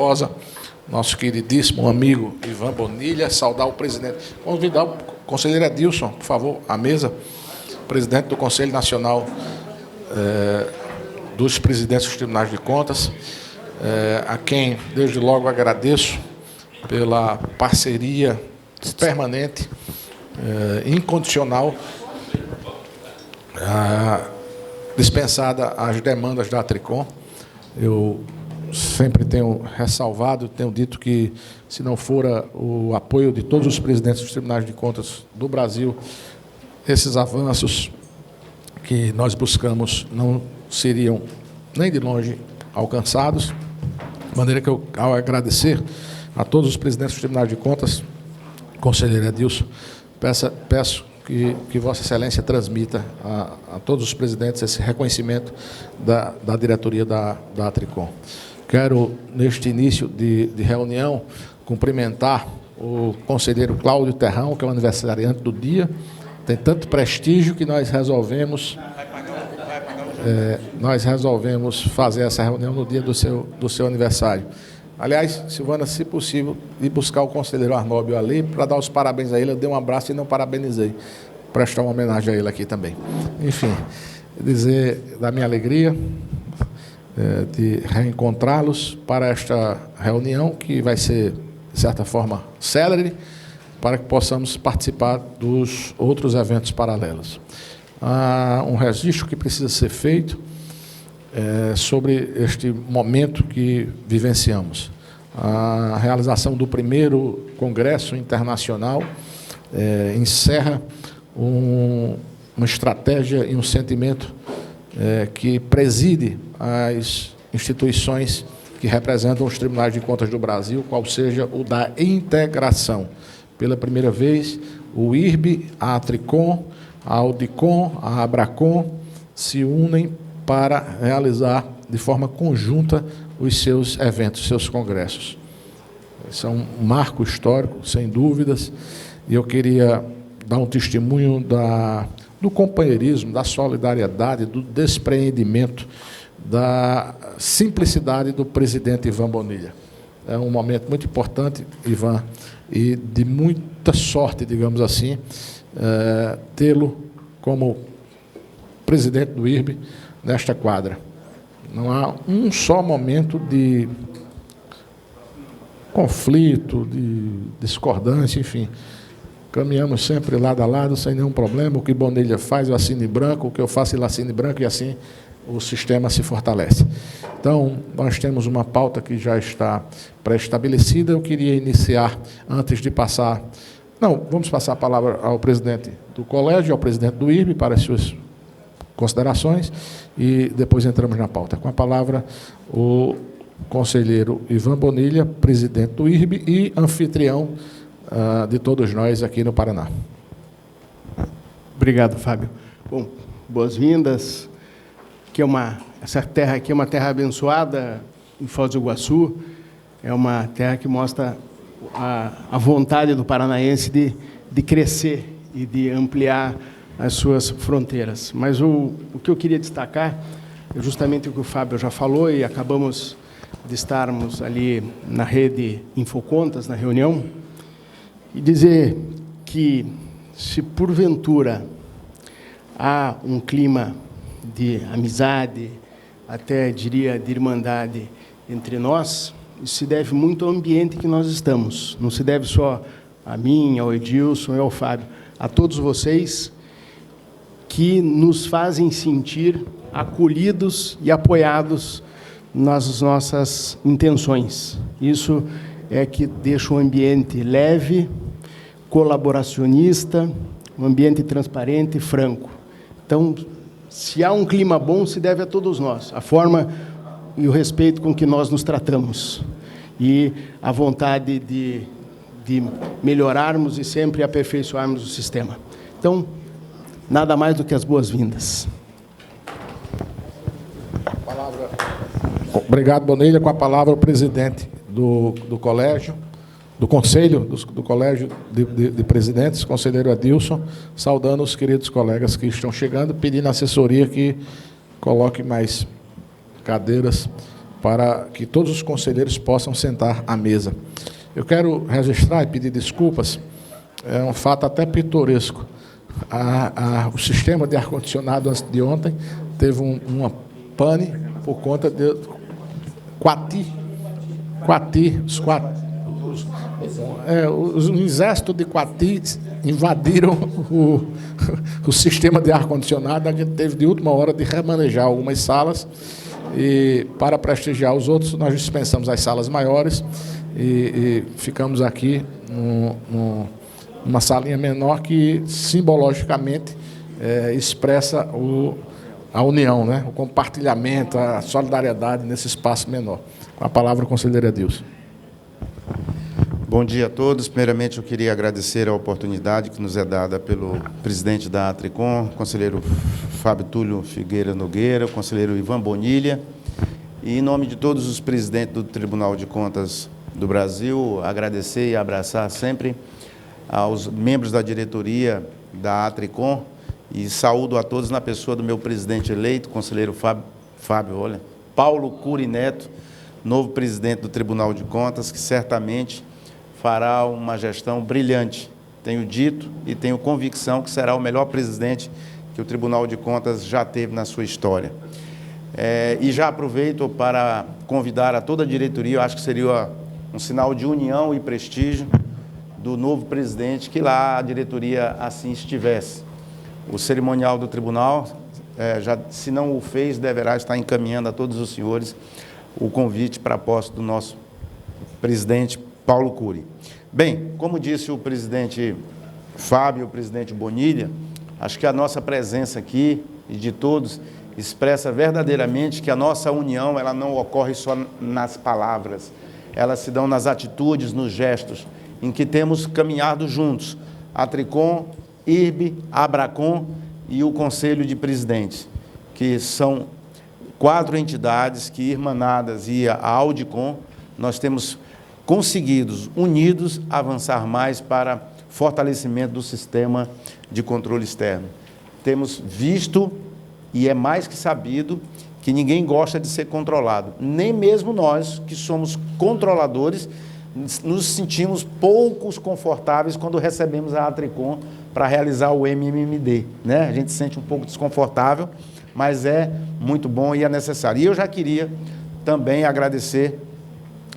Barbosa, nosso queridíssimo amigo Ivan Bonilha, saudar o presidente. Convidar o conselheiro Adilson, por favor, à mesa, presidente do Conselho Nacional dos Presidentes dos Tribunais de Contas, a quem, desde logo, agradeço pela parceria permanente, incondicional, dispensada às demandas da Atricom. Eu sempre tenho ressalvado, tenho dito que, se não fora o apoio de todos os presidentes dos Tribunais de Contas do Brasil, esses avanços que nós buscamos não seriam nem de longe alcançados. De maneira que eu, ao agradecer a todos os presidentes dos Tribunais de Contas, conselheiro Adilson, peço que Vossa Excelência transmita a todos os presidentes esse reconhecimento da diretoria da Atricom. Quero, neste início de reunião, cumprimentar o conselheiro Cláudio Terrão, que é o aniversariante do dia. Tem tanto prestígio que nós resolvemos fazer essa reunião no dia do seu aniversário. Aliás, Silvana, se possível, ir buscar o conselheiro Arnóbio ali para dar os parabéns a ele. Eu dei um abraço e não parabenizei. Prestar uma homenagem a ele aqui também. Enfim, dizer da minha alegria de reencontrá-los para esta reunião, que vai ser, de certa forma, célere, para que possamos participar dos outros eventos paralelos. Há um registro que precisa ser feito sobre este momento que vivenciamos. A realização do primeiro Congresso Internacional encerra uma estratégia e um sentimento que preside as instituições que representam os Tribunais de Contas do Brasil, qual seja o da integração. Pela primeira vez, o IRB, a Atricom, a Audicom, a Abracom se unem para realizar de forma conjunta os seus eventos, seus congressos. Isso é um marco histórico, sem dúvidas, e eu queria dar um testemunho do companheirismo, da solidariedade, do despreendimento, da simplicidade do presidente Ivan Bonilha. É um momento muito importante, Ivan, e de muita sorte, digamos assim, tê-lo como presidente do IRB nesta quadra. Não há um só momento de conflito, de discordância, enfim. Caminhamos sempre lado a lado, sem nenhum problema. O que Bonilha faz, eu assino em branco. O que eu faço, ele assina em branco, e assim o sistema se fortalece. Então, nós temos uma pauta que já está pré-estabelecida. Eu queria iniciar, antes de passar... Não, vamos passar a palavra ao presidente do colégio, ao presidente do IRB, para as suas considerações, e depois entramos na pauta. Com a palavra, o conselheiro Ivan Bonilha, presidente do IRB e anfitrião de todos nós aqui no Paraná. Obrigado, Fábio. Bom, boas-vindas. Essa terra aqui é uma terra abençoada, em Foz do Iguaçu. É uma terra que mostra a vontade do paranaense de crescer e de ampliar as suas fronteiras. Mas o que eu queria destacar é justamente o que o Fábio já falou, e acabamos de estarmos ali na rede Infocontas, na reunião, e dizer que, se porventura há um clima de amizade, até diria de irmandade entre nós, isso se deve muito ao ambiente que nós estamos. Não se deve só a mim, ao Edilson e ao Fábio, a todos vocês que nos fazem sentir acolhidos e apoiados nas nossas intenções. Isso é que deixa um ambiente leve, colaboracionista, um ambiente transparente e franco. Então, se há um clima bom, se deve a todos nós, a forma e o respeito com que nós nos tratamos, e a vontade de melhorarmos e sempre aperfeiçoarmos o sistema. Então, nada mais do que as boas-vindas. Obrigado, Bonilha. Com a palavra, o presidente do colégio, do conselho, do colégio de presidentes, conselheiro Adilson, saudando os queridos colegas que estão chegando, pedindo à assessoria que coloque mais cadeiras para que todos os conselheiros possam sentar à mesa. Eu quero registrar e pedir desculpas, é um fato até pitoresco. O sistema de ar-condicionado antes de ontem teve uma pane por conta de os exércitos de Quati invadiram o sistema de ar-condicionado. A gente teve de última hora de remanejar algumas salas e, para prestigiar os outros, nós dispensamos as salas maiores e ficamos aqui numa salinha menor que simbologicamente expressa a união, né? O compartilhamento, a solidariedade nesse espaço menor. Com a palavra, o conselheiro Edilson. Bom dia a todos. Primeiramente, eu queria agradecer a oportunidade que nos é dada pelo presidente da Atricom, conselheiro Fábio Túlio Figueira Nogueira, o conselheiro Ivan Bonilha, e em nome de todos os presidentes do Tribunal de Contas do Brasil, agradecer e abraçar sempre aos membros da diretoria da Atricom e saúdo a todos na pessoa do meu presidente eleito, conselheiro Paulo Cury Neto, novo presidente do Tribunal de Contas, que certamente fará uma gestão brilhante. Tenho dito e tenho convicção que será o melhor presidente que o Tribunal de Contas já teve na sua história. E já aproveito para convidar a toda a diretoria, eu acho que seria um sinal de união e prestígio do novo presidente, que lá a diretoria assim estivesse. O cerimonial do tribunal, se não o fez, deverá estar encaminhando a todos os senhores o convite para a posse do nosso presidente Paulo Cury. Bem, como disse o presidente Fábio e o presidente Bonilha, acho que a nossa presença aqui e de todos expressa verdadeiramente que a nossa união ela não ocorre só nas palavras, elas se dão nas atitudes, nos gestos, em que temos caminhado juntos, Atricom, IRB, Abracom e o Conselho de Presidentes, que são 4 entidades que, irmanadas e a Audicom, nós temos conseguido, unidos, avançar mais para fortalecimento do sistema de controle externo. Temos visto, e é mais que sabido, que ninguém gosta de ser controlado. Nem mesmo nós, que somos controladores, nos sentimos poucos confortáveis quando recebemos a Atricom para realizar o MMMD, né? A gente se sente um pouco desconfortável, mas é muito bom e é necessário. E eu já queria também agradecer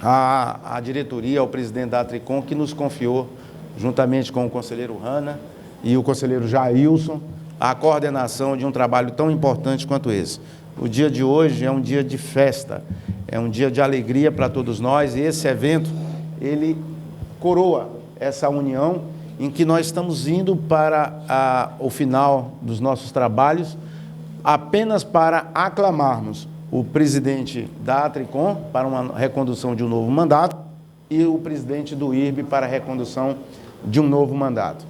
à diretoria, ao presidente da Atricom, que nos confiou, juntamente com o conselheiro Hanna e o conselheiro Jailson, a coordenação de um trabalho tão importante quanto esse. O dia de hoje é um dia de festa, é um dia de alegria para todos nós, e esse evento, ele coroa essa união em que nós estamos indo para o final dos nossos trabalhos apenas para aclamarmos o presidente da Atricom para uma recondução de um novo mandato e o presidente do IRB para a recondução de um novo mandato.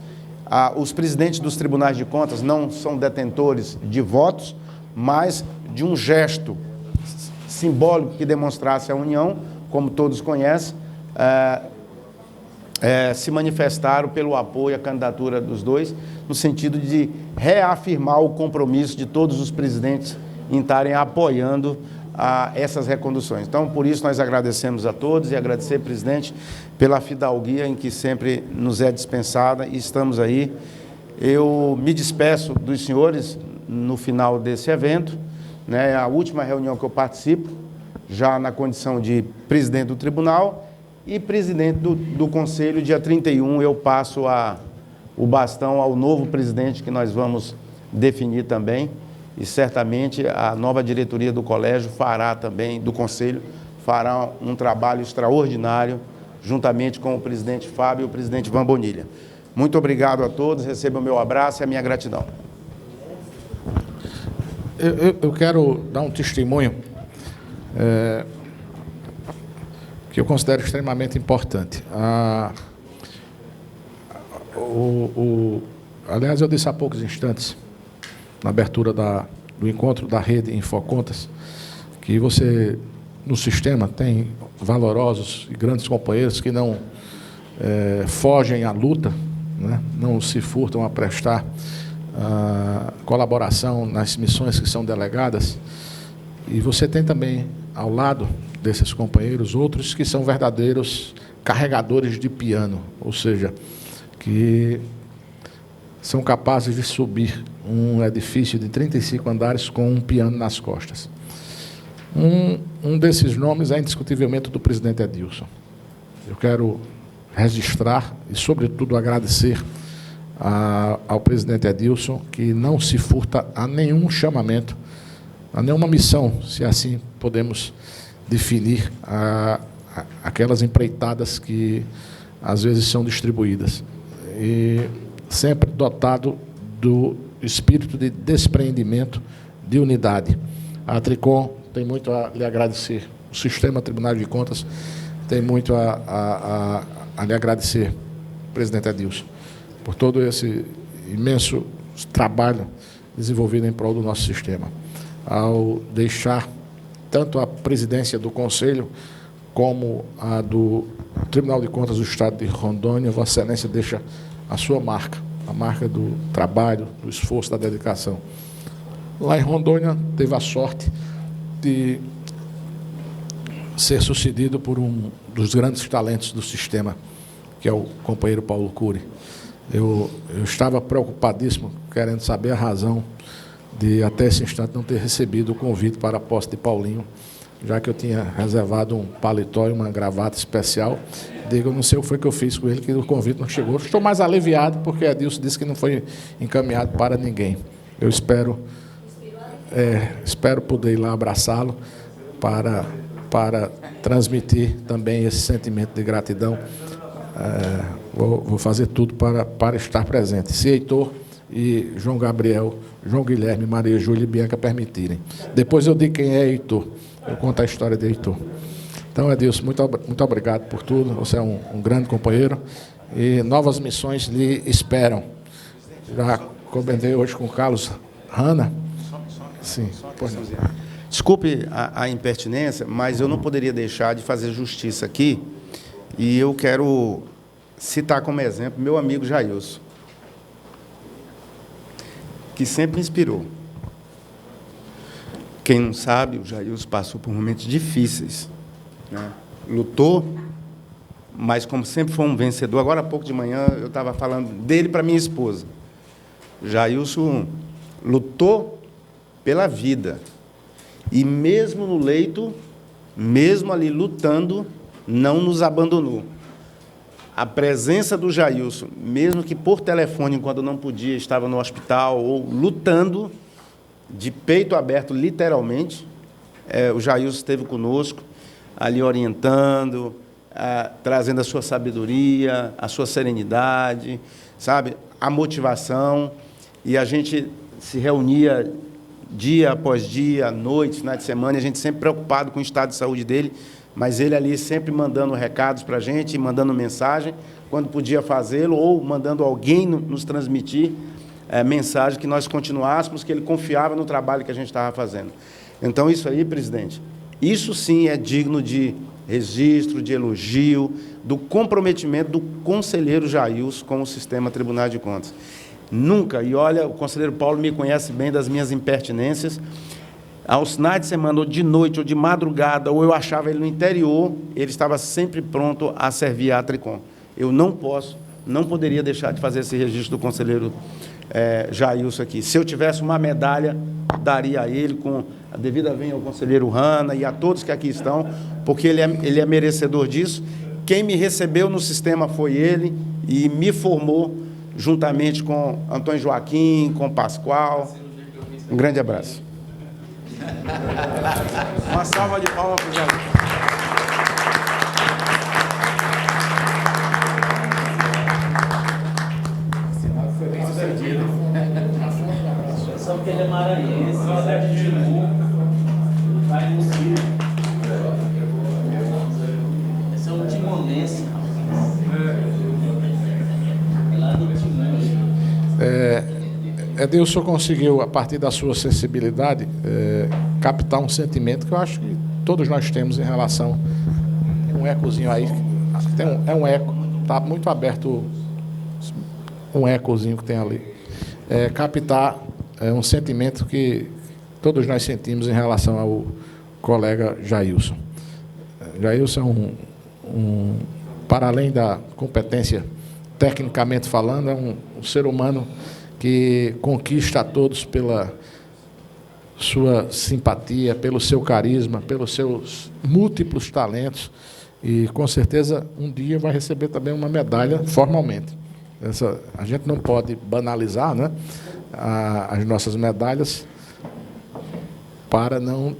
Os presidentes dos tribunais de contas não são detentores de votos, mas de um gesto simbólico que demonstrasse a união, como todos conhecem, se manifestaram pelo apoio à candidatura dos dois, no sentido de reafirmar o compromisso de todos os presidentes em estarem apoiando essas reconduções. Então, por isso, nós agradecemos a todos e agradecer, presidente, pela fidalguia em que sempre nos é dispensada e estamos aí. Eu me despeço dos senhores no final desse evento, né, a última reunião que eu participo, já na condição de presidente do tribunal e presidente do conselho. Dia 31 eu passo o bastão ao novo presidente que nós vamos definir também, e certamente a nova diretoria do colégio fará também, do conselho, fará um trabalho extraordinário, juntamente com o presidente Fábio e o presidente Ivan Bonilha. Muito obrigado a todos, recebam o meu abraço e a minha gratidão. Eu quero dar um testemunho que eu considero extremamente importante. Aliás, eu disse há poucos instantes, na abertura do encontro da rede Infocontas, que você, no sistema, tem valorosos e grandes companheiros que não fogem à luta, né? Não se furtam a prestar colaboração nas missões que são delegadas. E você tem também ao lado desses companheiros outros que são verdadeiros carregadores de piano, ou seja, que são capazes de subir um edifício de 35 andares com um piano nas costas. Um desses nomes é indiscutivelmente do presidente Edilson. Eu quero registrar e, sobretudo, agradecer ao presidente Edilson, que não se furta a nenhum chamamento, a nenhuma missão, se assim podemos definir, aquelas empreitadas que, às vezes, são distribuídas. E sempre dotado do espírito de despreendimento, de unidade. A Tricom tem muito a lhe agradecer. O Sistema Tribunal de Contas tem muito a lhe agradecer, presidente Edilson, por todo esse imenso trabalho desenvolvido em prol do nosso sistema. Ao deixar tanto a presidência do Conselho como a do Tribunal de Contas do Estado de Rondônia, Vossa Excelência deixa a sua marca, a marca do trabalho, do esforço, da dedicação. Lá em Rondônia, teve a sorte de ser sucedido por um dos grandes talentos do sistema, que é o companheiro Paulo Cury. Eu estava preocupadíssimo, querendo saber a razão de, até esse instante, não ter recebido o convite para a posse de Paulinho, já que eu tinha reservado um paletó e uma gravata especial. Digo, eu não sei o que foi que eu fiz com ele, que o convite não chegou. Estou mais aliviado, porque Edilson disse que não foi encaminhado para ninguém. Eu espero poder ir lá abraçá-lo para transmitir também esse sentimento de gratidão. Vou fazer tudo para estar presente, se Heitor e João Gabriel, João Guilherme, Maria Júlia e Bianca permitirem. Depois eu digo quem é Heitor, eu conto a história de Heitor. Então, Edilson, muito obrigado por tudo, você é um grande companheiro e novas missões lhe esperam. Já comentei hoje com o Carlos Hanna. Sim, pois não. Desculpe a impertinência, mas eu não poderia deixar de fazer justiça aqui, e eu quero citar como exemplo meu amigo Jailson, que sempre me inspirou. Quem não sabe, o Jailson passou por momentos difíceis, né? Lutou, mas como sempre foi um vencedor. Agora, há pouco de manhã, eu estava falando dele para minha esposa. Jailson lutou pela vida. E mesmo no leito, mesmo ali lutando, não nos abandonou. A presença do Jailson, mesmo que por telefone, quando não podia, estava no hospital, ou lutando, de peito aberto, literalmente, o Jailson esteve conosco, ali orientando, trazendo a sua sabedoria, a sua serenidade, sabe, a motivação, e a gente se reunia dia após dia, noite, final de semana, e a gente sempre preocupado com o estado de saúde dele, mas ele ali sempre mandando recados para a gente, mandando mensagem, quando podia fazê-lo, ou mandando alguém nos transmitir mensagem que nós continuássemos, que ele confiava no trabalho que a gente estava fazendo. Então, isso aí, presidente, isso sim é digno de registro, de elogio, do comprometimento do conselheiro Jailson com o Sistema Tribunal de Contas. Nunca, e olha, o conselheiro Paulo me conhece bem das minhas impertinências, aos finais de semana, ou de noite, ou de madrugada, ou eu achava ele no interior, ele estava sempre pronto a servir a Tricom. Eu não poderia deixar de fazer esse registro do conselheiro Jailson aqui. Se eu tivesse uma medalha, daria a ele, com a devida vênia ao conselheiro Hanna e a todos que aqui estão, porque ele é merecedor disso. Quem me recebeu no sistema foi ele e me formou juntamente com Antônio Joaquim, com Pascoal. Um grande abraço. Uma salva de palmas para o Jailson. Só porque ele é maranhense, é de Timbu, vai no Rio. Esse é um timonense. Lá do Timbu. Edilson conseguiu, a partir da sua sensibilidade, captar um sentimento que eu acho que todos nós temos em relação... Tem um ecozinho aí, é um eco, está muito aberto um ecozinho que tem ali. Captar um sentimento que todos nós sentimos em relação colega Jailson. Jailson é para além da competência, tecnicamente falando, é um ser humano que conquista a todos pela sua simpatia, pelo seu carisma, pelos seus múltiplos talentos, e com certeza um dia vai receber também uma medalha formalmente. A gente não pode banalizar, né, as nossas medalhas para não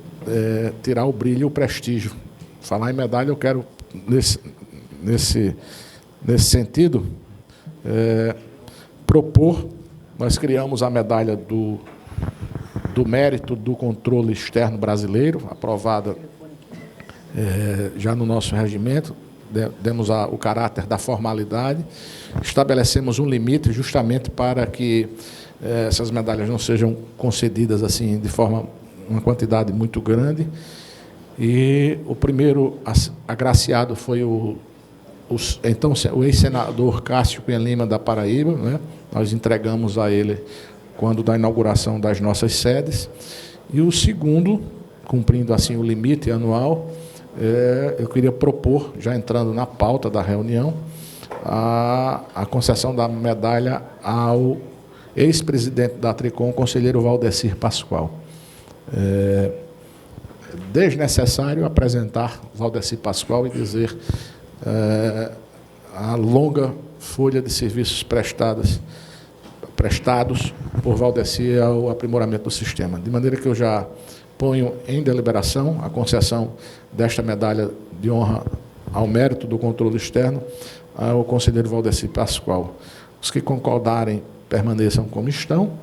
tirar o brilho e o prestígio. Falar em medalha, eu quero, nesse sentido, propor, nós criamos a medalha do mérito do controle externo brasileiro, aprovada já no nosso regimento, demos o caráter da formalidade, estabelecemos um limite justamente para que essas medalhas não sejam concedidas assim de forma, uma quantidade muito grande. E o primeiro agraciado foi o ex-senador Cássio Cunha Lima da Paraíba, né? Nós entregamos a ele quando da inauguração das nossas sedes. E o segundo, cumprindo assim o limite anual, eu queria propor, já entrando na pauta da reunião, a concessão da medalha ao ex-presidente da Atricom, o conselheiro Valdecir Pascoal. Desnecessário apresentar Valdecir Pascoal e dizer a longa folha de serviços prestados por Valdecir ao aprimoramento do sistema. De maneira que eu já ponho em deliberação a concessão desta medalha de honra ao mérito do controle externo ao conselheiro Valdecir Pascoal. Os que concordarem permaneçam como estão.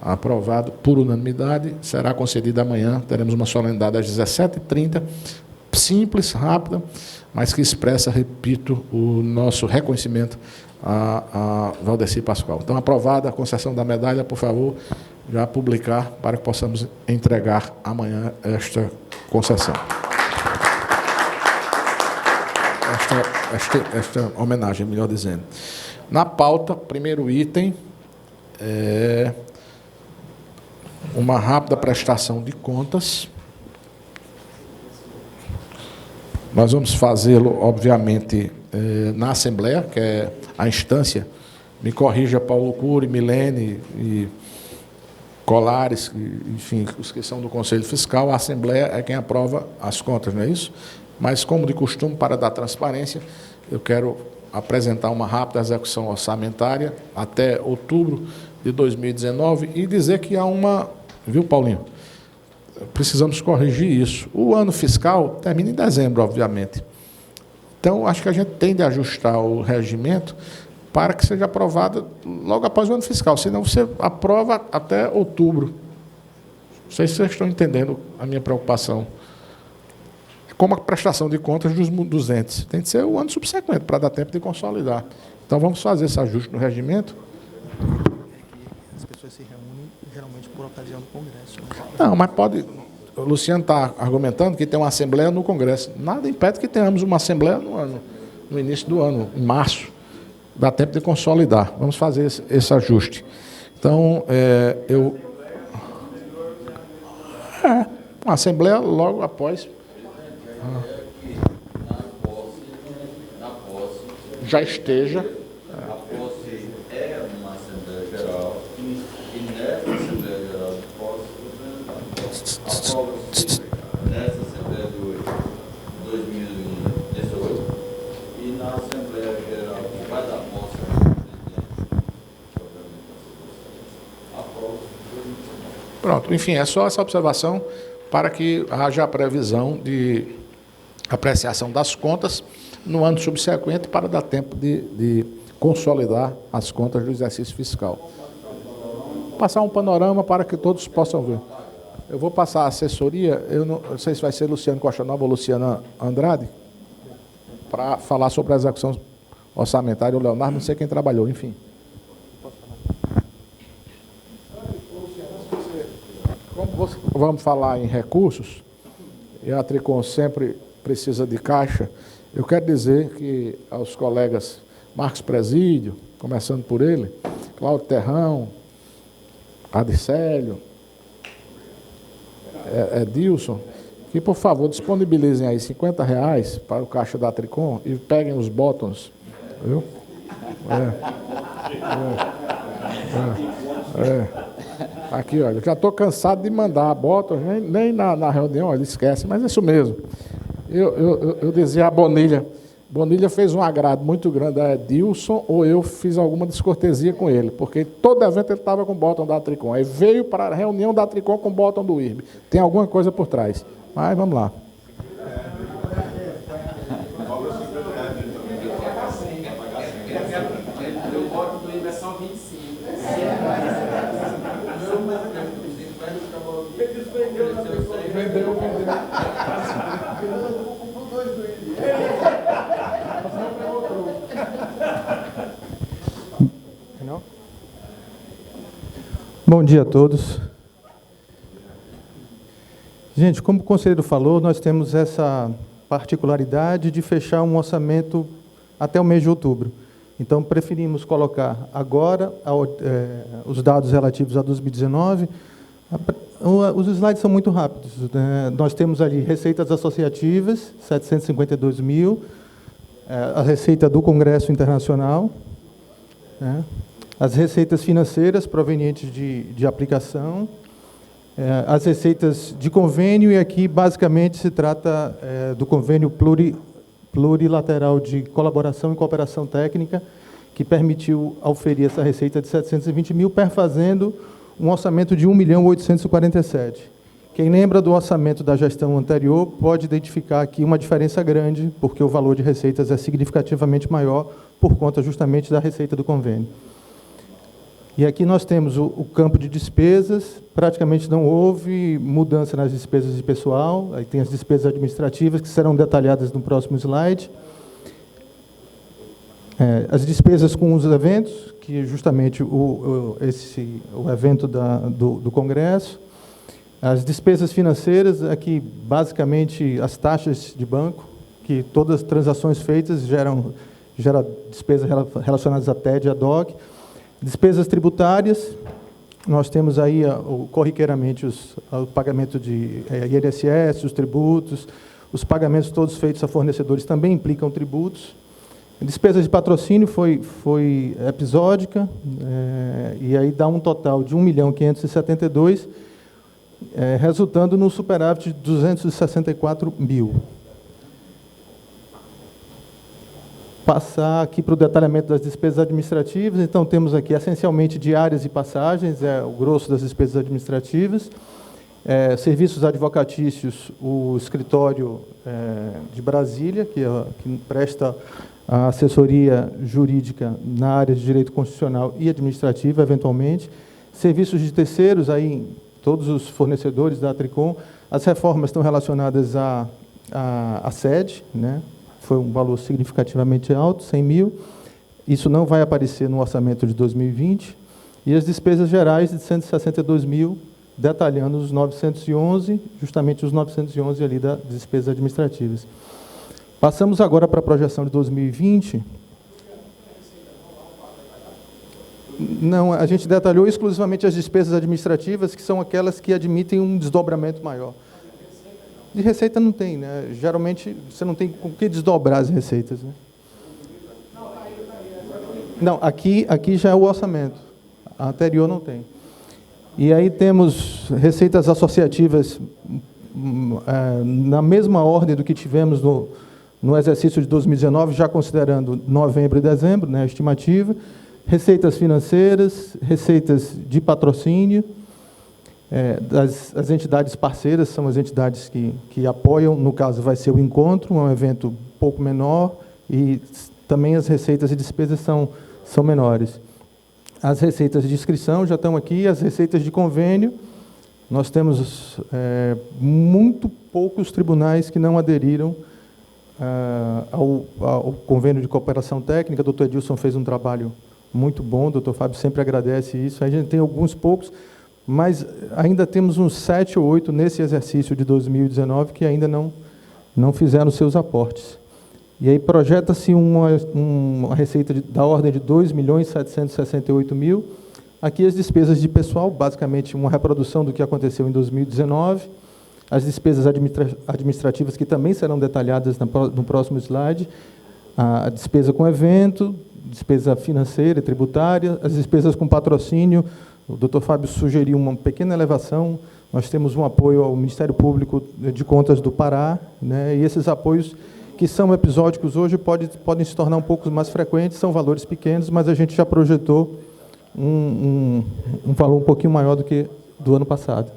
Aprovado por unanimidade, será concedida amanhã. Teremos uma solenidade às 17h30, simples, rápida, mas que expressa, repito, o nosso reconhecimento a Valdecir Pascoal. Então, aprovada a concessão da medalha, por favor, já publicar para que possamos entregar amanhã esta concessão. Esta homenagem, melhor dizendo. Na pauta, primeiro item, uma rápida prestação de contas. Nós vamos fazê-lo, obviamente, na Assembleia, que é a instância, me corrija Paulo Cury, Milene e Colares, enfim, os que são do Conselho Fiscal, a Assembleia é quem aprova as contas, não é isso? Mas, como de costume, para dar transparência, eu quero apresentar uma rápida execução orçamentária até outubro de 2019 e dizer que há uma... Viu, Paulinho? Precisamos corrigir isso. O ano fiscal termina em dezembro, obviamente. Então, acho que a gente tem de ajustar o regimento para que seja aprovado logo após o ano fiscal. Senão, você aprova até outubro. Não sei se vocês estão entendendo a minha preocupação. Como a prestação de contas dos entes. Tem que ser o ano subsequente, para dar tempo de consolidar. Então, vamos fazer esse ajuste no regimento. As pessoas se reúnem, geralmente, por ocasião do Congresso. Não, mas pode... O Luciano está argumentando que tem uma Assembleia no Congresso. Nada impede que tenhamos uma Assembleia no início do ano, em março. Dá tempo de consolidar. Vamos fazer esse ajuste. Então, uma Assembleia logo após... já esteja... A posse é uma Assembleia Geral e nessa Assembleia Geral de posse, aprova-se nessa Assembleia de hoje, 2018, e na Assembleia Geral que vai dar posse ao presidente, aprova-se. Pronto, enfim, é só essa observação para que haja a previsão de apreciação das contas no ano subsequente para dar tempo de consolidar as contas do exercício fiscal. Passar um panorama para que todos possam ver. Eu vou passar a assessoria, eu não sei se vai ser Luciano Costa Nova ou Luciana Andrade, para falar sobre a execução orçamentária, o Leonardo, não sei quem trabalhou, enfim. Como vamos falar em recursos, e a Atricom sempre precisa de caixa, eu quero dizer que aos colegas Marcos Presídio, começando por ele, Cláudio Terrão, Adicélio, Edilson, que, por favor, disponibilizem aí R$50 para o caixa da Tricom e peguem os botões, viu? Aqui, olha, eu já estou cansado de mandar botões, nem na reunião, ele esquece, mas é isso mesmo. Eu dizia a Bonilha fez um agrado muito grande a Edilson, ou eu fiz alguma descortesia com ele, porque todo evento ele estava com o botão da Tricom. Aí veio para a reunião da Tricom com o botão do IRB. Tem alguma coisa por trás. Mas vamos lá. O voto do IRB é só 25. Vendeu. Bom dia a todos. Gente, como o conselheiro falou, nós temos essa particularidade de fechar um orçamento até o mês de outubro. Então, preferimos colocar agora os dados relativos a 2019. Os slides são muito rápidos, né? Nós temos ali receitas associativas, 752 mil, a receita do Congresso Internacional, né? As receitas financeiras provenientes de aplicação, as receitas de convênio, e aqui basicamente se trata do convênio plurilateral de colaboração e cooperação técnica, que permitiu auferir essa receita de 720 mil, perfazendo um orçamento de 1.847.000. Quem lembra do orçamento da gestão anterior pode identificar aqui uma diferença grande, porque o valor de receitas é significativamente maior por conta justamente da receita do convênio. E aqui nós temos o campo de despesas, praticamente não houve mudança nas despesas de pessoal, aí tem as despesas administrativas, que serão detalhadas no próximo slide. As despesas com os eventos, que é justamente o evento do Congresso. As despesas financeiras, aqui basicamente as taxas de banco, que todas as transações feitas geram despesas relacionadas à TED e à DOC. Despesas tributárias, nós temos aí corriqueiramente o pagamento de INSS, os tributos, os pagamentos todos feitos a fornecedores também implicam tributos. Despesas de patrocínio foi episódica, e aí dá um total de 1.572.000, resultando no superávit de 264 mil. Passar aqui para o detalhamento das despesas administrativas. Então, temos aqui essencialmente diárias e passagens, o grosso das despesas administrativas. Serviços advocatícios, o escritório de Brasília, que presta a assessoria jurídica na área de direito constitucional e administrativa, eventualmente. Serviços de terceiros, aí todos os fornecedores da Tricom. As reformas estão relacionadas à sede, né? Foi um valor significativamente alto, 100 mil. Isso não vai aparecer no orçamento de 2020. E as despesas gerais de 162 mil, detalhando os 911, justamente os 911 ali das despesas administrativas. Passamos agora para a projeção de 2020. Não, a gente detalhou exclusivamente as despesas administrativas, que são aquelas que admitem um desdobramento maior. De receita não tem, né? Geralmente, você não tem com que desdobrar as receitas, né? Não, aqui já é o orçamento. A anterior não tem. E aí temos receitas associativas na mesma ordem do que tivemos no exercício de 2019, já considerando novembro e dezembro, né, a estimativa. Receitas financeiras, receitas de patrocínio. As entidades parceiras são as entidades que apoiam, no caso vai ser o encontro, um evento um pouco menor, e também as receitas e despesas são menores. As receitas de inscrição já estão aqui, as receitas de convênio, nós temos muito poucos tribunais que não aderiram ao convênio de cooperação técnica. O doutor Edilson fez um trabalho muito bom, o doutor Fábio sempre agradece isso. A gente tem alguns poucos, mas ainda temos uns 7 ou 8 nesse exercício de 2019 que ainda não fizeram seus aportes. E aí projeta-se uma receita da ordem de 2.768.000. Aqui as despesas de pessoal, basicamente uma reprodução do que aconteceu em 2019. as despesas administrativas, que também serão detalhadas no próximo slide, a despesa com evento, despesa financeira e tributária, as despesas com patrocínio. O Dr. Fábio sugeriu uma pequena elevação. Nós temos um apoio ao Ministério Público de Contas do Pará, né, e esses apoios, que são episódicos hoje, podem se tornar um pouco mais frequentes, são valores pequenos, mas a gente já projetou um valor um pouquinho maior do que do ano passado.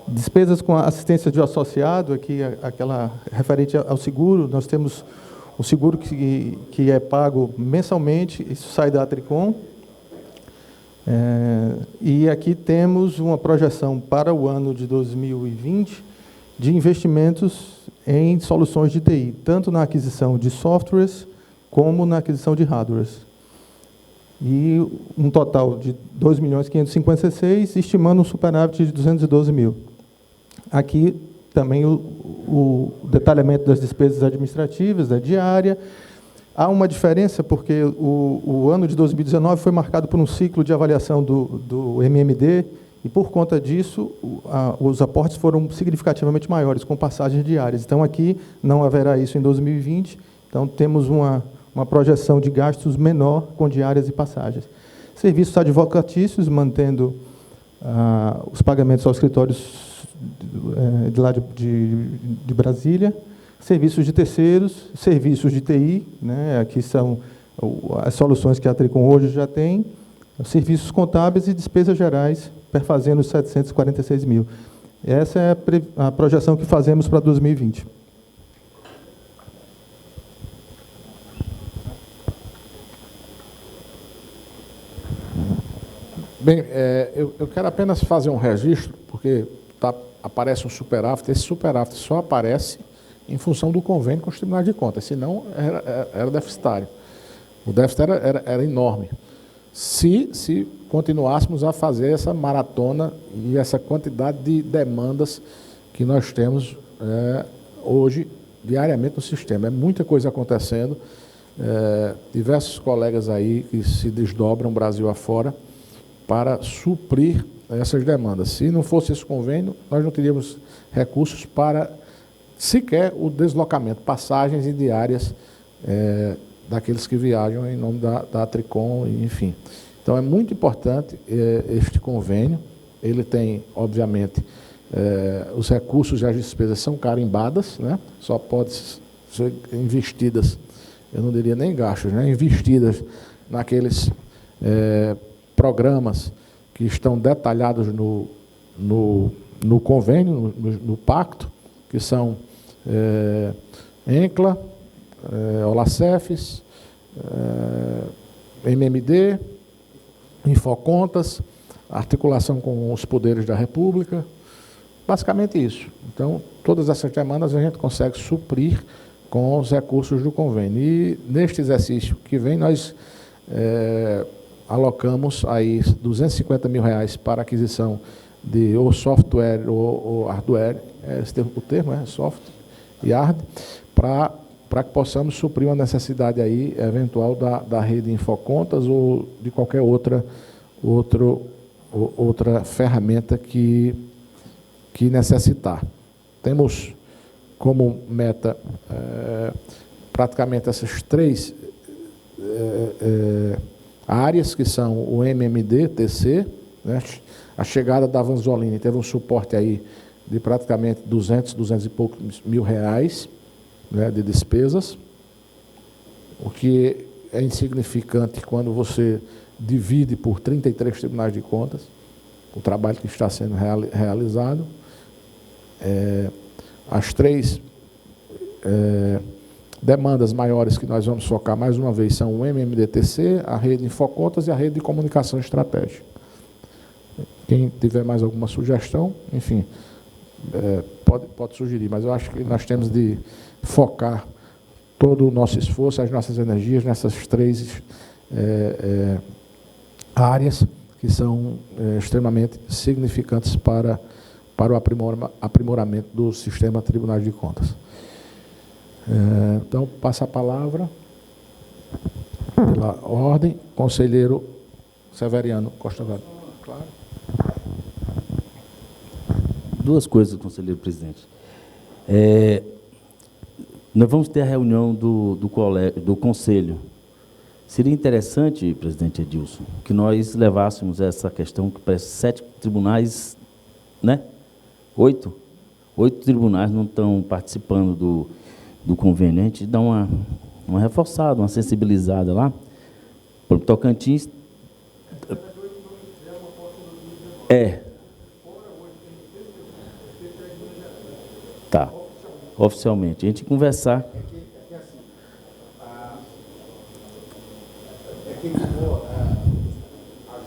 Despesas com assistência de associado, aqui aquela referente ao seguro, nós temos o seguro que é pago mensalmente, isso sai da Atricom. E aqui temos uma projeção para o ano de 2020 de investimentos em soluções de TI, tanto na aquisição de softwares como na aquisição de hardwares. E um total de 2.556.000, estimando um superávit de 212 mil. Aqui também o detalhamento das despesas administrativas, da diária. Há uma diferença porque o ano de 2019 foi marcado por um ciclo de avaliação do MMD, e por conta disso os aportes foram significativamente maiores, com passagens diárias. Então aqui não haverá isso em 2020, então temos uma projeção de gastos menor com diárias e passagens. Serviços advocatícios, mantendo os pagamentos aos escritórios de lá de Brasília. Serviços de terceiros, serviços de TI, né, aqui são as soluções que a Atricom hoje já tem, serviços contábeis e despesas gerais, perfazendo os 746 mil. Essa é a projeção que fazemos para 2020. Bem, eu quero apenas fazer um registro, porque aparece um superávit. Esse superávit só aparece em função do convênio com os tribunais de contas, senão era deficitário. O déficit era enorme. Se continuássemos a fazer essa maratona e essa quantidade de demandas que nós temos hoje, diariamente, no sistema. É muita coisa acontecendo, diversos colegas aí que se desdobram Brasil afora para suprir essas demandas. Se não fosse esse convênio, nós não teríamos recursos para sequer o deslocamento, passagens e diárias daqueles que viajam em nome da Atricom, enfim. Então, é muito importante este convênio. Ele tem, obviamente, os recursos e as despesas são carimbadas, né? Só pode ser investidas, eu não diria nem gastos, né? Investidas naqueles programas que estão detalhados no convênio, no pacto, que são ENCLA, OLACEFES, MMD, Infocontas, articulação com os poderes da República, basicamente isso. Então, todas essas demandas a gente consegue suprir com os recursos do convênio. E neste exercício que vem, nós alocamos aí R$250 mil para aquisição de ou software ou hardware, o termo é software e hard, para que possamos suprir uma necessidade aí eventual da rede Infocontas ou de qualquer outra ferramenta que necessitar. Temos como meta praticamente essas três áreas, que são o MMD, TC, né? A chegada da Vanzolini teve um suporte aí de praticamente 200 e poucos mil reais, né, de despesas, o que é insignificante quando você divide por 33 tribunais de contas o trabalho que está sendo realizado. As três demandas maiores que nós vamos focar mais uma vez são o MMDTC, a rede Infocontas e a rede de comunicação estratégica. Quem tiver mais alguma sugestão, enfim, pode sugerir, mas eu acho que nós temos de focar todo o nosso esforço, as nossas energias nessas três áreas que são extremamente significantes para o aprimoramento do sistema Tribunais de Contas. Então, passa a palavra, pela ordem, conselheiro Severiano Costa Verde. Claro. Duas coisas, conselheiro presidente. Nós vamos ter a reunião do conselho. Seria interessante, presidente Edilson, que nós levássemos essa questão, que parece 7 tribunais, né? 8 tribunais não estão participando do convênio. A gente dá uma reforçada, uma sensibilizada lá. Para o Tocantins... Tá. Oficialmente. A gente conversar... A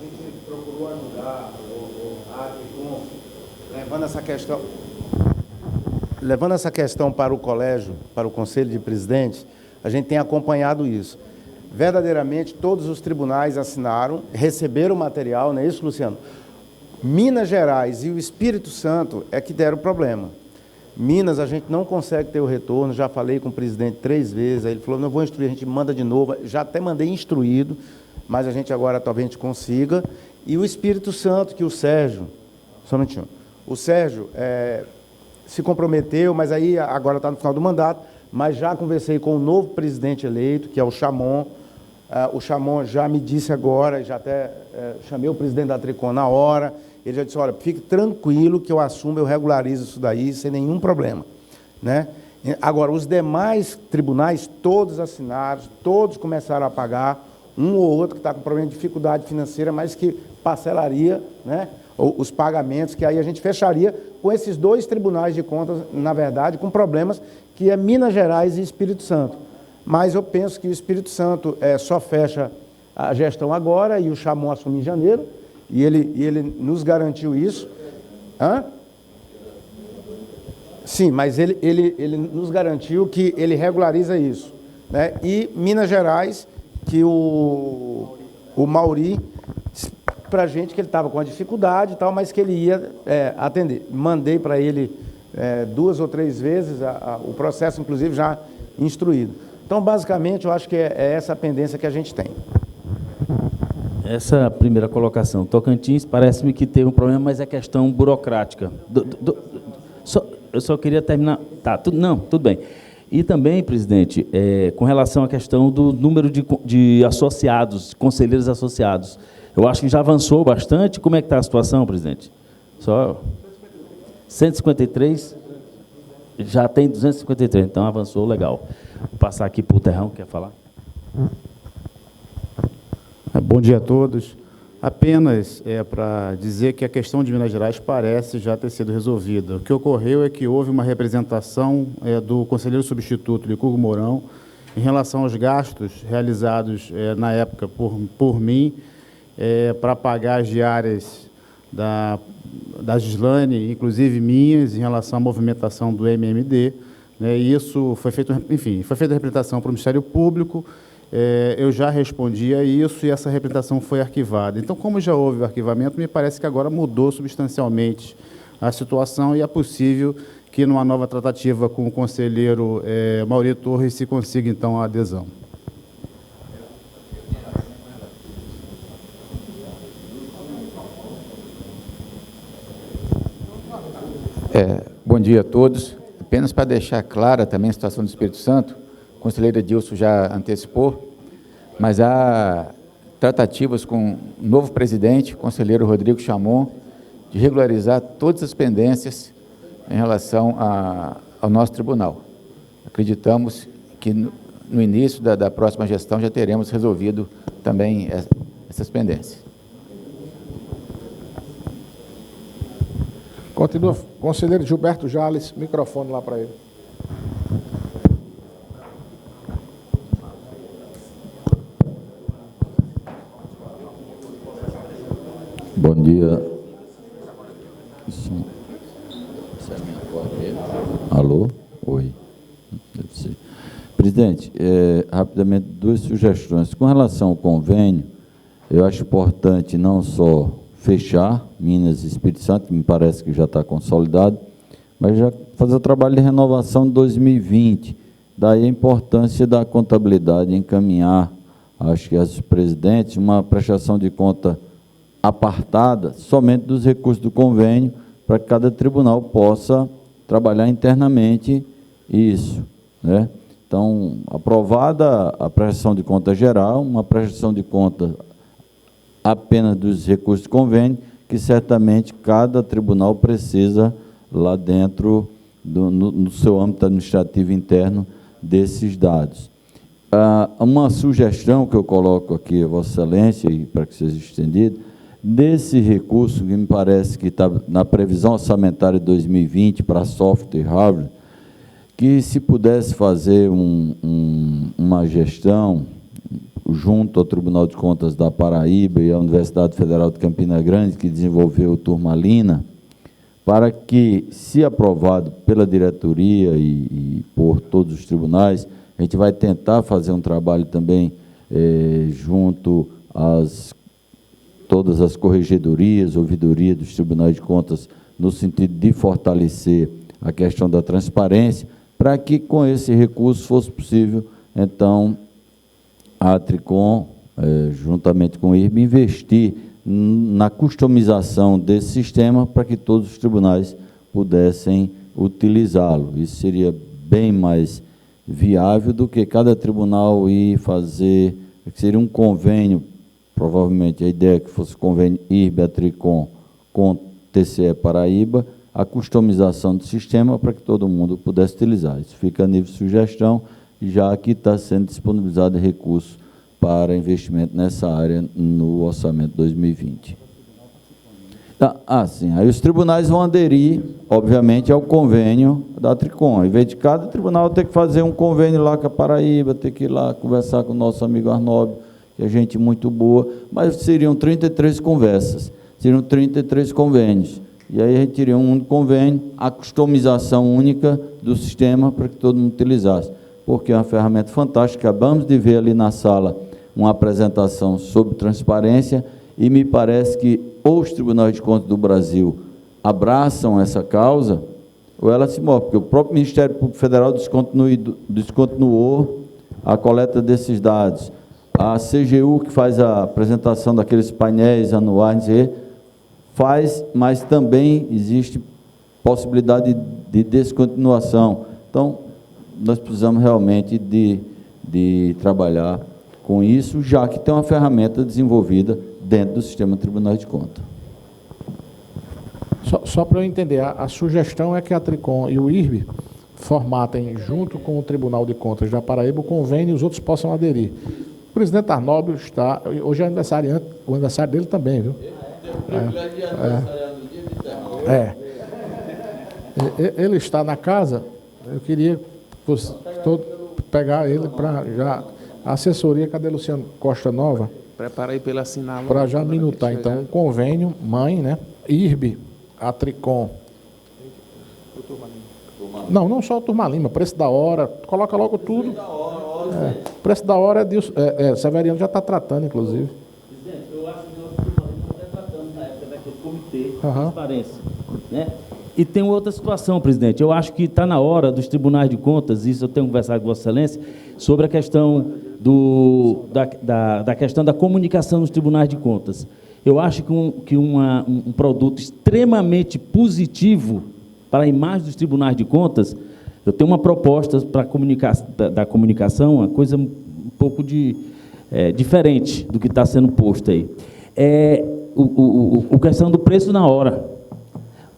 gente procurou anular a ATRICOM, levando essa questão para o colégio, para o Conselho de Presidentes. A gente tem acompanhado isso. Verdadeiramente, todos os tribunais assinaram, receberam o material, não é isso, Luciano? Minas Gerais e o Espírito Santo é que deram problema. Minas, a gente não consegue ter o retorno, já falei com o presidente 3 vezes, aí ele falou, não vou instruir, a gente manda de novo, já até mandei instruído, mas a gente agora talvez a gente consiga. E o Espírito Santo, que o Sérgio, só um minutinho, o Sérgio se comprometeu, mas aí agora está no final do mandato, mas já conversei com o novo presidente eleito, que é o Chamon. O Chamon já me disse agora, já até chamei o presidente da ATRICOM na hora, ele já disse, olha, fique tranquilo que eu assumo, eu regularizo isso daí, sem nenhum problema, né? Agora, os demais tribunais, todos assinaram, todos começaram a pagar, um ou outro que está com problema de dificuldade financeira, mas que parcelaria, né, os pagamentos, que aí a gente fecharia com esses 2 tribunais de contas, na verdade, com problemas, que é Minas Gerais e Espírito Santo. Mas eu penso que o Espírito Santo só fecha a gestão agora, e o Chamon assume em janeiro, e ele nos garantiu isso. Hã? Sim, mas ele nos garantiu que ele regulariza isso, né? E Minas Gerais, que o Mauri, para a gente que ele estava com a dificuldade e tal, mas que ele ia atender. Mandei para ele 2 ou 3 vezes, o processo, inclusive, já instruído. Então, basicamente, eu acho que é essa a pendência que a gente tem. Essa primeira colocação. Tocantins, parece-me que teve um problema, mas é questão burocrática. Eu só queria terminar... Tá, tudo bem. E também, presidente, com relação à questão do número de associados, conselheiros associados, eu acho que já avançou bastante. Como é que está a situação, presidente? Só 153, já tem 253, então avançou legal. Vou passar aqui para o Terrão, quer falar? Bom dia a todos. Apenas para dizer que a questão de Minas Gerais parece já ter sido resolvida. O que ocorreu é que houve uma representação do conselheiro substituto Licurgo Mourão em relação aos gastos realizados na época por mim para pagar as diárias da Gislane, inclusive minhas, em relação à movimentação do MMD. Né, e isso foi feito, enfim, foi feita a representação para o Ministério Público. Eu já respondi a isso e essa representação foi arquivada. Então, como já houve o arquivamento, me parece que agora mudou substancialmente a situação e é possível que, numa nova tratativa com o conselheiro Mauri Torres, se consiga, então, a adesão. Bom dia a todos. Apenas para deixar clara também a situação do Espírito Santo, o conselheiro Edilson já antecipou, mas há tratativas com o novo presidente, o conselheiro Rodrigo Chamon, de regularizar todas as pendências em relação ao nosso tribunal. Acreditamos que no início da próxima gestão já teremos resolvido também essas pendências. Continua, conselheiro Gilberto Jales, microfone lá para ele. Bom dia. Alô? Oi. Presidente, rapidamente, 2 sugestões. Com relação ao convênio, eu acho importante não só fechar Minas e Espírito Santo, que me parece que já está consolidado, mas já fazer o trabalho de renovação de 2020. Daí a importância da contabilidade, encaminhar, acho que aos presidentes, uma prestação de conta apartada somente dos recursos do convênio, para que cada tribunal possa trabalhar internamente isso, né? Então, aprovada a prestação de conta geral, uma prestação de conta apenas dos recursos de convênio, que certamente cada tribunal precisa lá dentro, no seu âmbito administrativo interno, desses dados. Uma sugestão que eu coloco aqui, Vossa Excelência, e para que seja estendido, desse recurso que me parece que está na previsão orçamentária de 2020 para software e hardware, que se pudesse fazer uma gestão junto ao Tribunal de Contas da Paraíba e à Universidade Federal de Campina Grande, que desenvolveu o Turmalina, para que, se aprovado pela diretoria e por todos os tribunais, a gente vai tentar fazer um trabalho também junto às todas as corregedorias, ouvidorias dos tribunais de contas, no sentido de fortalecer a questão da transparência, para que com esse recurso fosse possível, então, a Atricom, juntamente com o IRB, investir na customização desse sistema para que todos os tribunais pudessem utilizá-lo. Isso seria bem mais viável do que cada tribunal ir fazer, seria um convênio, provavelmente a ideia é que fosse convênio IRB-Atricom com TCE Paraíba, a customização do sistema para que todo mundo pudesse utilizar. Isso fica a nível de sugestão, já que está sendo disponibilizado recurso para investimento nessa área no orçamento 2020. Sim. Aí os tribunais vão aderir, obviamente, ao convênio da Atricom. Ao invés de cada tribunal ter que fazer um convênio lá com a Paraíba, ter que ir lá conversar com o nosso amigo Arnóbio, que é gente muito boa, mas seriam 33 conversas, seriam 33 convênios. E aí a gente teria um único convênio, a customização única do sistema para que todo mundo utilizasse, porque é uma ferramenta fantástica. Acabamos de ver ali na sala uma apresentação sobre transparência e me parece que ou os tribunais de contas do Brasil abraçam essa causa, ou ela se move, porque o próprio Ministério Público Federal descontinuou a coleta desses dados. A CGU, que faz a apresentação daqueles painéis anuais, faz, mas também existe possibilidade de descontinuação. Então, nós precisamos realmente de trabalhar com isso, já que tem uma ferramenta desenvolvida dentro do sistema Tribunal de Contas. Só para eu entender, a sugestão é que a Atricom e o IRB formatem, junto com o Tribunal de Contas da Paraíba, o convênio e os outros possam aderir. O presidente Arnóbio está... Hoje é o aniversário dele também, viu? Ele está na casa, eu queria pegar ele para já... A assessoria, cadê Luciano Costa Nova? Prepara aí para ele assinar. Para já minutar, então, um convênio, mãe, né? IRB, Atricom. Não só o Turmalima, preço da hora, coloca logo tudo. Preço da hora Severiano já está tratando, inclusive. Presidente, eu acho que o Turmalima está tratando na época daquele comitê de transparência, né? E tem outra situação, presidente. Eu acho que está na hora dos tribunais de contas, isso eu tenho conversado com Vossa Excelência, sobre a questão da questão da comunicação nos tribunais de contas. Eu acho que um produto extremamente positivo para a imagem dos tribunais de contas, eu tenho uma proposta para da comunicação, uma coisa um pouco diferente do que está sendo posto aí. A questão do preço na hora.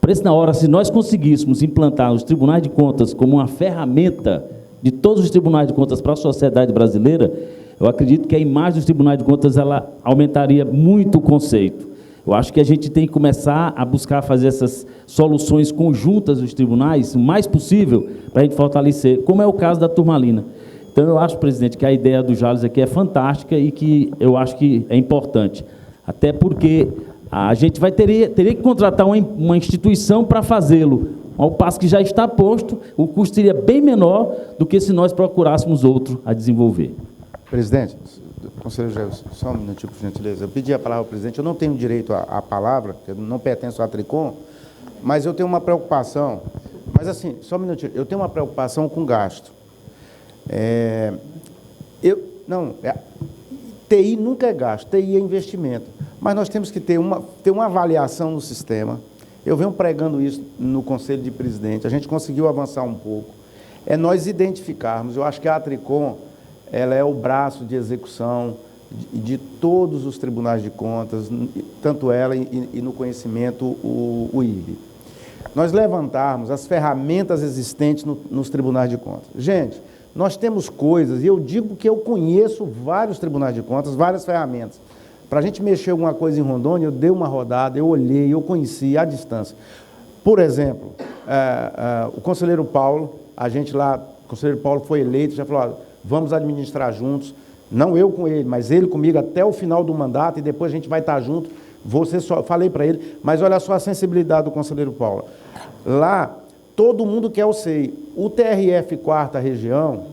Preço na hora, se nós conseguíssemos implantar os tribunais de contas como uma ferramenta de todos os tribunais de contas para a sociedade brasileira, eu acredito que a imagem dos tribunais de contas ela aumentaria muito o conceito. Eu acho que a gente tem que começar a buscar fazer essas soluções conjuntas dos tribunais, o mais possível, para a gente fortalecer, como é o caso da Turmalina. Então, eu acho, presidente, que a ideia do Jales aqui é fantástica e que eu acho que é importante. Até porque a gente teria que contratar uma instituição para fazê-lo, ao passo que já está posto, o custo seria bem menor do que se nós procurássemos outro a desenvolver. Presidente, conselheiro Gelson, só um minutinho, por gentileza. Eu pedi a palavra ao presidente, eu não tenho direito à palavra, porque eu não pertenço à Atricom, mas eu tenho uma preocupação, mas assim, só um minutinho, eu tenho uma preocupação com gasto. TI nunca é gasto, TI é investimento, mas nós temos que ter uma avaliação no sistema, Eu venho pregando isso no Conselho de Presidente, a gente conseguiu avançar um pouco. É nós identificarmos, eu acho que a Atricom, ela é o braço de execução de todos os tribunais de contas, tanto ela e no conhecimento o IRB. Nós levantarmos as ferramentas existentes nos tribunais de contas. Gente, nós temos coisas, e eu digo que eu conheço vários tribunais de contas, várias ferramentas. Para a gente mexer alguma coisa em Rondônia, eu dei uma rodada, eu olhei, eu conheci à distância. Por exemplo, o conselheiro Paulo, a gente lá, o conselheiro Paulo foi eleito, já falou, vamos administrar juntos, não eu com ele, mas ele comigo até o final do mandato, e depois a gente vai estar junto. Falei para ele, mas olha só a sensibilidade do conselheiro Paulo. Lá, todo mundo quer o SEI. O TRF 4ª Região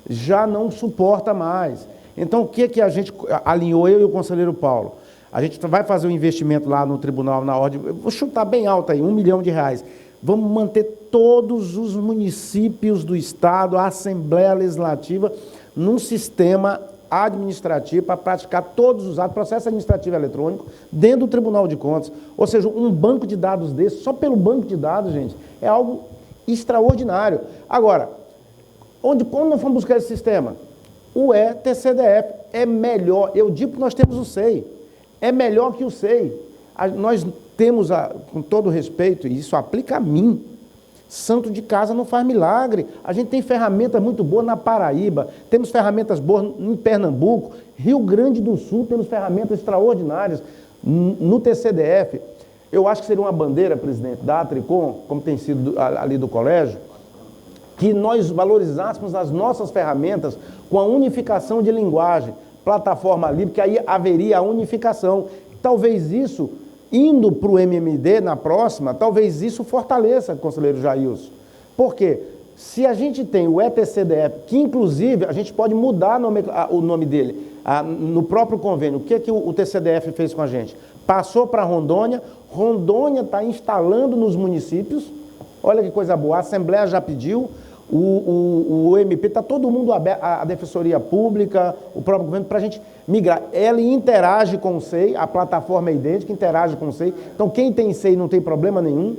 já não suporta mais. Então, o que a gente alinhou, eu e o conselheiro Paulo? A gente vai fazer um investimento lá no tribunal, na ordem, eu vou chutar bem alto aí, R$1 milhão. Vamos manter todos os municípios do Estado, a Assembleia Legislativa, num sistema administrativo para praticar todos os atos, processo administrativo eletrônico, dentro do Tribunal de Contas. Ou seja, um banco de dados desse, só pelo banco de dados, gente, é algo extraordinário. Agora, onde nós vamos buscar esse sistema? O ETCDF é melhor, eu digo que nós temos o SEI, é melhor que o SEI. Nós temos, com todo respeito, e isso aplica a mim, santo de casa não faz milagre. A gente tem ferramentas muito boas na Paraíba, temos ferramentas boas em Pernambuco, Rio Grande do Sul, temos ferramentas extraordinárias no TCDF. Eu acho que seria uma bandeira, presidente, da Atricom, como tem sido ali do colégio, que nós valorizássemos as nossas ferramentas com a unificação de linguagem, plataforma livre, que aí haveria a unificação. Talvez isso, indo para o MMD na próxima, talvez isso fortaleça, conselheiro Jailson. Por quê? Se a gente tem o ETCDF, que inclusive a gente pode mudar o nome dele, no próprio convênio, o que o TCDF fez com a gente? Passou para Rondônia, Rondônia está instalando nos municípios, olha que coisa boa, a Assembleia já pediu, o MP, está todo mundo aberto, a Defensoria Pública, o próprio governo, para a gente migrar. Ela interage com o SEI, a plataforma é idêntica, interage com o SEI. Então, quem tem SEI não tem problema nenhum.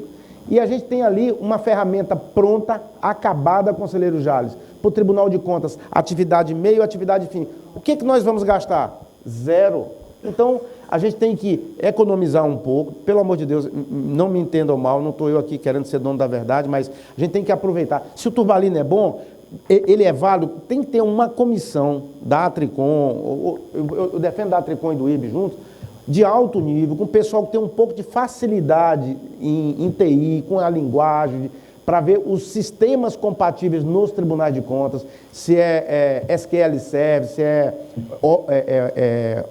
E a gente tem ali uma ferramenta pronta, acabada, conselheiro Jales, para o Tribunal de Contas, atividade meio, atividade fim. O que nós vamos gastar? Zero. Então, a gente tem que economizar um pouco, pelo amor de Deus, não me entendam mal, não estou eu aqui querendo ser dono da verdade, mas a gente tem que aproveitar. Se o turmalino é bom, ele é válido, tem que ter uma comissão da Atricom, eu defendo da Atricom e do IRB juntos, de alto nível, com o pessoal que tem um pouco de facilidade em TI, com a linguagem, para ver os sistemas compatíveis nos tribunais de contas, se é SQL Server, se é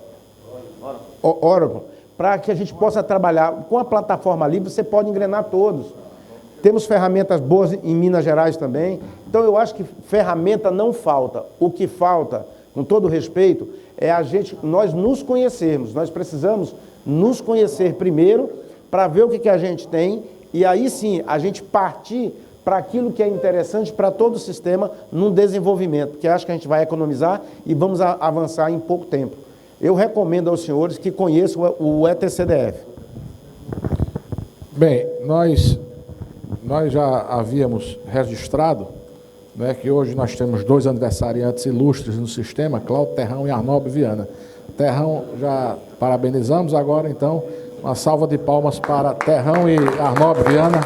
Oracle, para que a gente possa trabalhar com a plataforma livre, você pode engrenar todos. Temos ferramentas boas em Minas Gerais também, então eu acho que ferramenta não falta. O que falta, com todo respeito, é nós nos conhecermos, nós precisamos nos conhecer primeiro, para ver o que a gente tem, e aí sim, a gente partir para aquilo que é interessante para todo o sistema no desenvolvimento, porque acho que a gente vai economizar e vamos avançar em pouco tempo. Eu recomendo aos senhores que conheçam o ETCDF. Bem, nós já havíamos registrado, né, que hoje nós temos 2 aniversariantes ilustres no sistema, Cláudio Terrão e Arnaldo Viana. Terrão já parabenizamos, agora então uma salva de palmas para Terrão e Arnaldo Viana.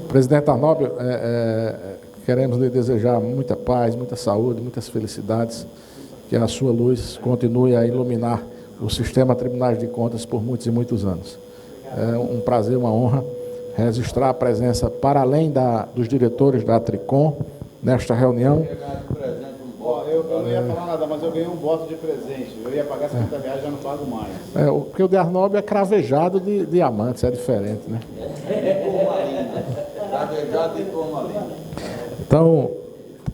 Presidente Arnaldo, queremos lhe desejar muita paz, muita saúde, muitas felicidades, que a sua luz continue a iluminar o sistema Tribunais de Contas por muitos e muitos anos. É um prazer, uma honra registrar a presença, para além dos diretores da Atricom, nesta reunião. Eu não ia falar nada, mas eu ganhei um voto de presente. Eu ia pagar R$50, já não pago mais. Porque o de Arnaldo é cravejado de diamantes, é diferente, né? Cravejado e formalina. Então,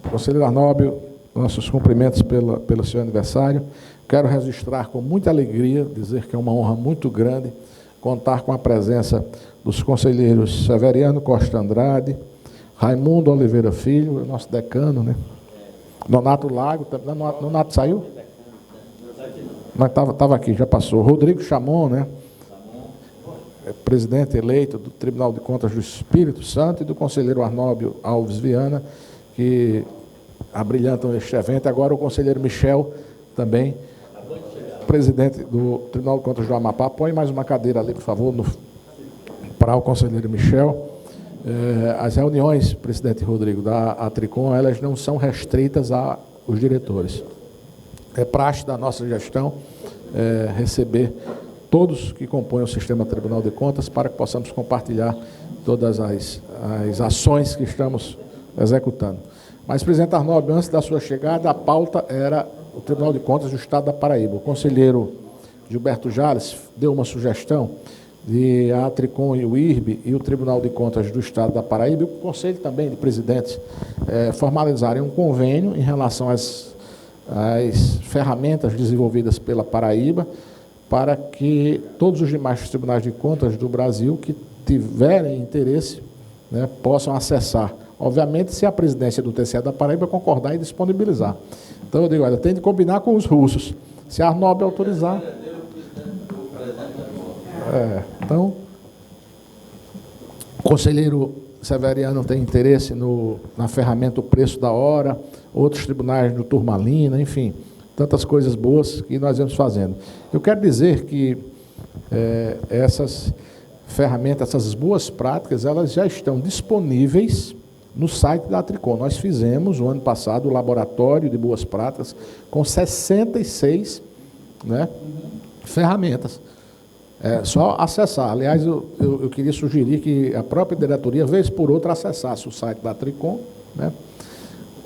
conselheiro Arnóbio, nossos cumprimentos pelo seu aniversário. Quero registrar com muita alegria, dizer que é uma honra muito grande contar com a presença dos conselheiros Severiano Costa Andrade, Raimundo Oliveira Filho, nosso decano, né? Nonato Lago, Nonato saiu? Mas estava aqui, já passou. Rodrigo Chamon, né? Presidente eleito do Tribunal de Contas do Espírito Santo, e do conselheiro Arnóbio Alves Viana, que abrilhantam este evento. Agora o conselheiro Michel, também, presidente do Tribunal de Contas do Amapá. Põe mais uma cadeira ali, por favor, para o conselheiro Michel. As reuniões, presidente Rodrigo, da Atricom, elas não são restritas aos diretores. É praxe da nossa gestão receber todos que compõem o sistema Tribunal de Contas para que possamos compartilhar todas as ações que estamos executando. Mas, presidente Arnóbio, antes da sua chegada, a pauta era o Tribunal de Contas do Estado da Paraíba. O conselheiro Gilberto Jales deu uma sugestão de a Atricom e o IRB e o Tribunal de Contas do Estado da Paraíba, e o Conselho também de Presidentes, formalizarem um convênio em relação às ferramentas desenvolvidas pela Paraíba, para que todos os demais tribunais de contas do Brasil que tiverem interesse, né, possam acessar. Obviamente, se a presidência do TCE da Paraíba concordar e disponibilizar. Então, eu digo, olha, tem de combinar com os russos. Se a Arnob autorizar... então, o conselheiro Severiano tem interesse na ferramenta O Preço da Hora, outros tribunais no Turmalina, enfim... tantas coisas boas que nós vamos fazendo. Eu quero dizer que essas ferramentas, essas boas práticas, elas já estão disponíveis no site da Atricom. Nós fizemos, o ano passado, o laboratório de boas práticas com 66, né, ferramentas. É só acessar. Aliás, eu queria sugerir que a própria diretoria, vez por outra, acessasse o site da Atricom, né,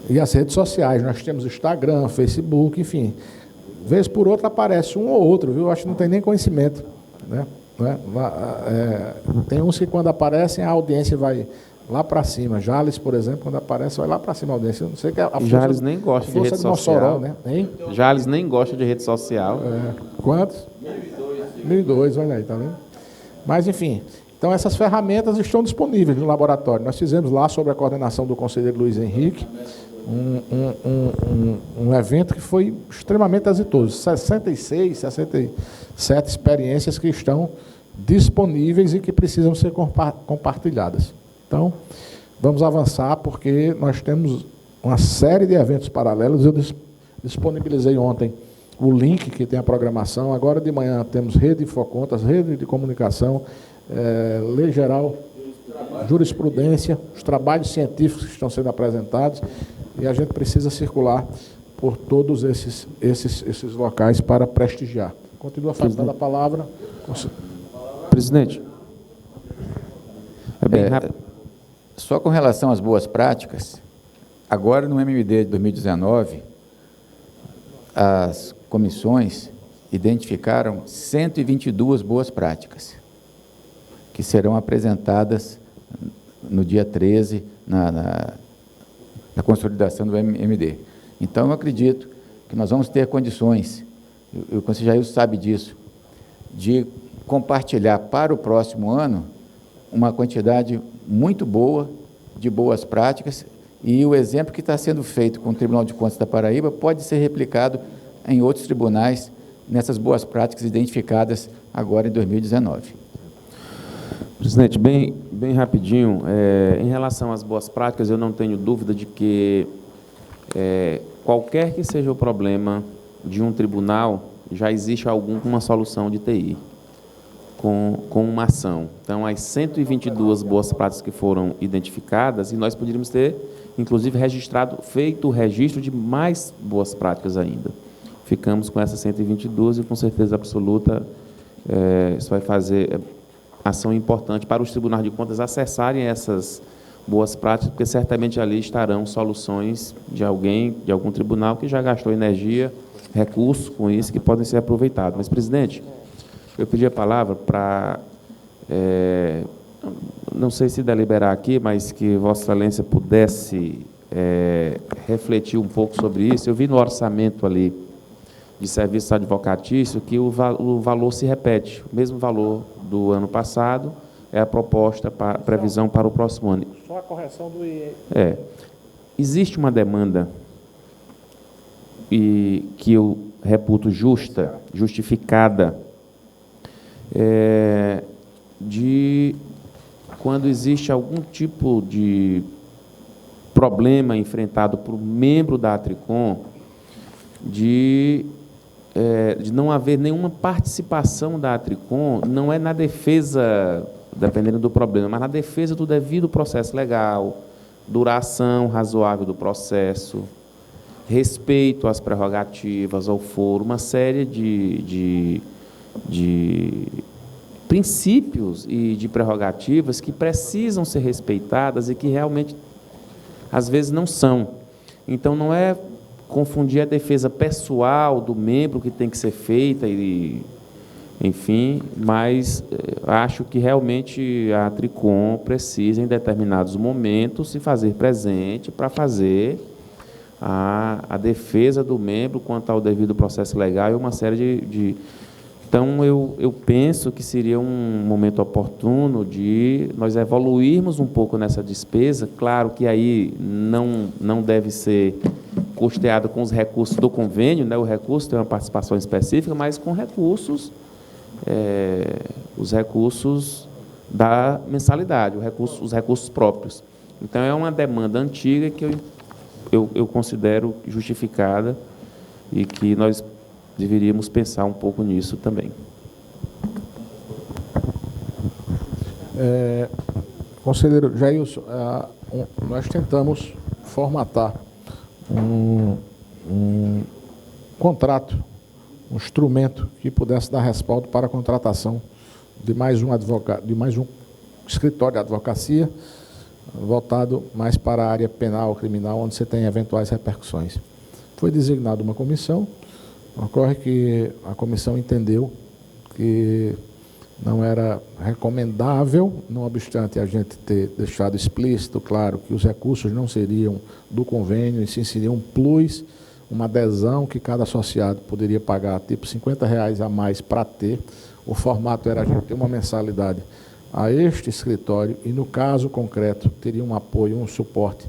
e as redes sociais. Nós temos Instagram, Facebook, enfim. Vez por outra aparece um ou outro, viu? Acho que não tem nem conhecimento, né? Tem uns que quando aparecem a audiência vai lá para cima. Jales, por exemplo, quando aparece, vai lá para cima a audiência. Eu não sei que a Jales nem gosta de rede social. Mossoró, né? Jales nem gosta de rede social. Quantos? 1.002, olha aí, tá vendo? Mas, enfim... Então, essas ferramentas estão disponíveis no laboratório. Nós fizemos lá, sob a coordenação do conselheiro Luiz Henrique, um evento que foi extremamente exitoso. 66, 67 experiências que estão disponíveis e que precisam ser compartilhadas. Então, vamos avançar, porque nós temos uma série de eventos paralelos. Eu disponibilizei ontem o link que tem a programação. Agora de manhã temos rede de Infocontas, rede de comunicação, lei geral, jurisprudência, os trabalhos científicos que estão sendo apresentados, e a gente precisa circular por todos esses locais para prestigiar. Continua falando a palavra. Presidente. É bem rápido. Só com relação às boas práticas, agora no MMD de 2019, as comissões identificaram 122 boas práticas, que serão apresentadas no dia 13, na consolidação do MMD. Então, eu acredito que nós vamos ter condições, o conselheiro Jair sabe disso, de compartilhar para o próximo ano uma quantidade muito boa de boas práticas, e o exemplo que está sendo feito com o Tribunal de Contas da Paraíba pode ser replicado em outros tribunais, nessas boas práticas identificadas agora em 2019. Presidente, bem rapidinho, em relação às boas práticas, eu não tenho dúvida de que qualquer que seja o problema de um tribunal, já existe alguma solução de TI com uma ação. Então, as 122 boas práticas que foram identificadas, e nós poderíamos ter, inclusive, feito o registro de mais boas práticas ainda. Ficamos com essas 122 e, com certeza absoluta, isso vai fazer ação importante para os tribunais de contas acessarem essas boas práticas, porque certamente ali estarão soluções de algum tribunal que já gastou energia, recursos com isso, que podem ser aproveitados. Mas, presidente, eu pedi a palavra para, não sei se deliberar aqui, mas que Vossa Excelência pudesse refletir um pouco sobre isso. Eu vi no orçamento ali de serviço advocatício que o valor se repete, o mesmo valor do ano passado, é a proposta, previsão para o próximo ano. Só a correção do IE. Existe uma demanda que eu reputo justa, justificada, de quando existe algum tipo de problema enfrentado por membro da Atricom, de não haver nenhuma participação da Atricom, não é na defesa, dependendo do problema, mas na defesa do devido processo legal, duração razoável do processo, respeito às prerrogativas, ao foro, uma série de princípios e de prerrogativas que precisam ser respeitadas e que realmente, às vezes, não são. Então, não é confundir a defesa pessoal do membro que tem que ser feita, enfim, mas acho que realmente a Atricom precisa, em determinados momentos, se fazer presente para fazer a defesa do membro quanto ao devido processo legal e uma série de... Então, eu penso que seria um momento oportuno de nós evoluirmos um pouco nessa despesa. Claro que aí não deve ser custeado com os recursos do convênio, né? O recurso tem uma participação específica, mas com recursos, os recursos da mensalidade, os recursos próprios. Então, é uma demanda antiga que eu considero justificada e que nós deveríamos pensar um pouco nisso também. Conselheiro Jailson, nós tentamos formatar um contrato, um instrumento que pudesse dar respaldo para a contratação de mais um advogado, de mais um escritório de advocacia voltado mais para a área penal, criminal, onde você tem eventuais repercussões. Foi designada uma comissão. Ocorre que a comissão entendeu que não era recomendável, não obstante a gente ter deixado explícito, claro, que os recursos não seriam do convênio, e sim seriam um plus, uma adesão que cada associado poderia pagar, tipo R$50 a mais para ter. O formato era a gente ter uma mensalidade a este escritório e, no caso concreto, teria um apoio, um suporte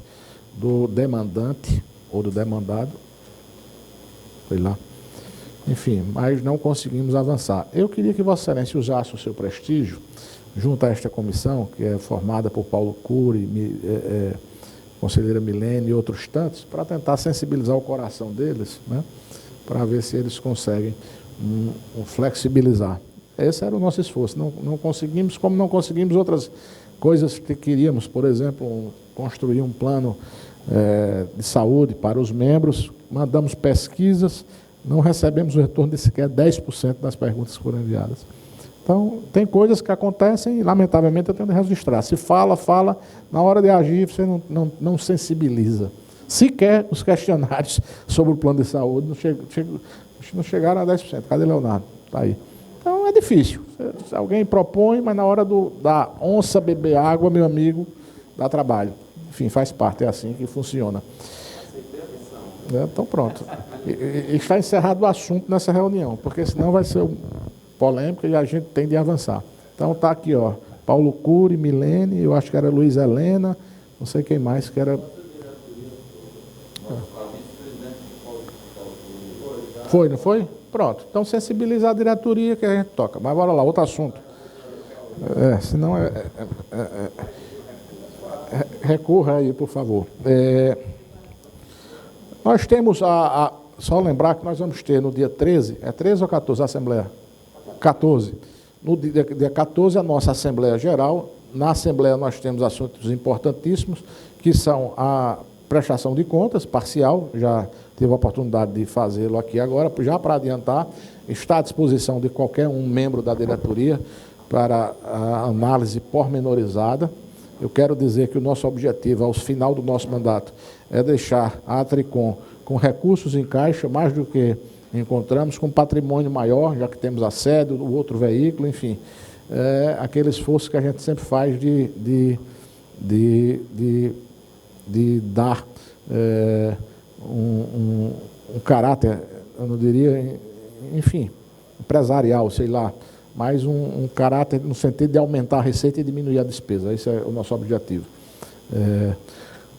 do demandante ou do demandado. Foi lá. Enfim, mas não conseguimos avançar. Eu queria que Vossa Excelência usasse o seu prestígio, junto a esta comissão, que é formada por Paulo Cury, conselheira Milene e outros tantos, para tentar sensibilizar o coração deles, né, para ver se eles conseguem flexibilizar. Esse era o nosso esforço. Não conseguimos, como não conseguimos outras coisas que queríamos, por exemplo, construir um plano de saúde para os membros, mandamos pesquisas, não recebemos o retorno de sequer 10% das perguntas que foram enviadas. Então, tem coisas que acontecem e, lamentavelmente, eu tenho de registrar. Se fala, na hora de agir, você não sensibiliza. Sequer os questionários sobre o plano de saúde não chegaram a 10%. Cadê Leonardo? Está aí. Então, é difícil. Alguém propõe, mas na hora da onça beber água, meu amigo, dá trabalho. Enfim, faz parte, é assim que funciona. Então, pronto. E está encerrado o assunto nessa reunião, porque senão vai ser polêmica e a gente tem de avançar. Então, está aqui, ó, Paulo Cury, Milene, eu acho que era Luiz Helena, não sei quem mais que era... Foi, não foi? Pronto. Então, sensibilizar a diretoria que a gente toca. Mas bora lá, outro assunto. Senão recorra aí, por favor. Nós temos só lembrar que nós vamos ter no dia 13, é 13 ou 14 a Assembleia? 14. No dia 14 a nossa Assembleia Geral. Na Assembleia nós temos assuntos importantíssimos, que são a prestação de contas parcial, já tive a oportunidade de fazê-lo aqui agora, já para adiantar, está à disposição de qualquer um membro da diretoria para a análise pormenorizada. Eu quero dizer que o nosso objetivo, ao final do nosso mandato, é deixar a Atricom com recursos em caixa, mais do que encontramos, com patrimônio maior, já que temos a sede, o outro veículo, enfim. Aquele esforço que a gente sempre faz de dar um caráter, eu não diria, enfim, empresarial, sei lá, mas um caráter no sentido de aumentar a receita e diminuir a despesa. Esse é o nosso objetivo.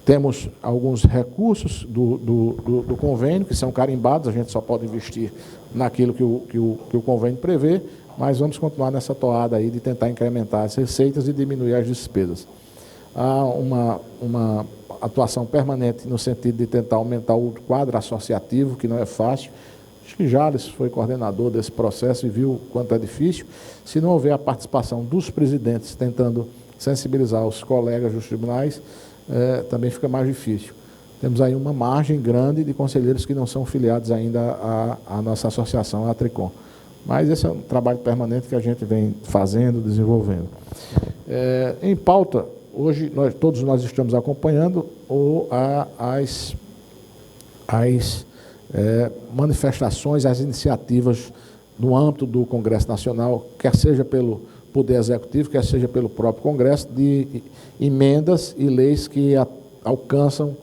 Temos alguns recursos do convênio, que são carimbados, a gente só pode investir naquilo que o convênio prevê, mas vamos continuar nessa toada aí de tentar incrementar as receitas e diminuir as despesas. Há uma atuação permanente no sentido de tentar aumentar o quadro associativo, que não é fácil. Acho que Jales foi coordenador desse processo e viu quanto é difícil. Se não houver a participação dos presidentes tentando sensibilizar os colegas dos tribunais, também fica mais difícil. Temos aí uma margem grande de conselheiros que não são filiados ainda à nossa associação, a Atricom. Mas esse é um trabalho permanente que a gente vem fazendo, desenvolvendo. Em pauta, hoje todos nós estamos acompanhando as manifestações, as iniciativas no âmbito do Congresso Nacional, quer seja pelo Poder Executivo, quer seja pelo próprio Congresso, de emendas e leis que alcançam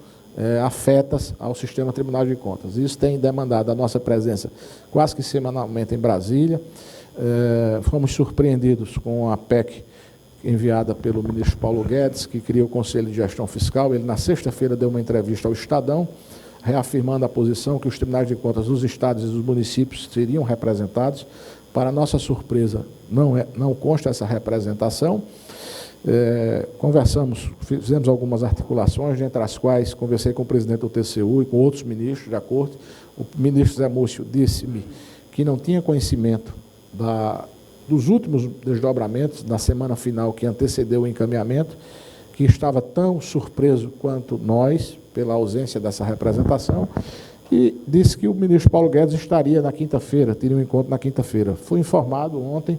afetas ao sistema Tribunal de Contas. Isso tem demandado a nossa presença quase que semanalmente em Brasília. Fomos surpreendidos com a PEC enviada pelo ministro Paulo Guedes, que cria o Conselho de Gestão Fiscal. Ele, na sexta-feira, deu uma entrevista ao Estadão, reafirmando a posição que os tribunais de contas dos estados e dos municípios seriam representados. Para nossa surpresa, não consta essa representação. Conversamos, fizemos algumas articulações, entre as quais conversei com o presidente do TCU e com outros ministros da Corte. O ministro Zé Múcio disse-me que não tinha conhecimento dos últimos desdobramentos, na semana final que antecedeu o encaminhamento, que estava tão surpreso quanto nós, pela ausência dessa representação, e disse que o ministro Paulo Guedes estaria na quinta-feira, teria um encontro na quinta-feira. Fui informado ontem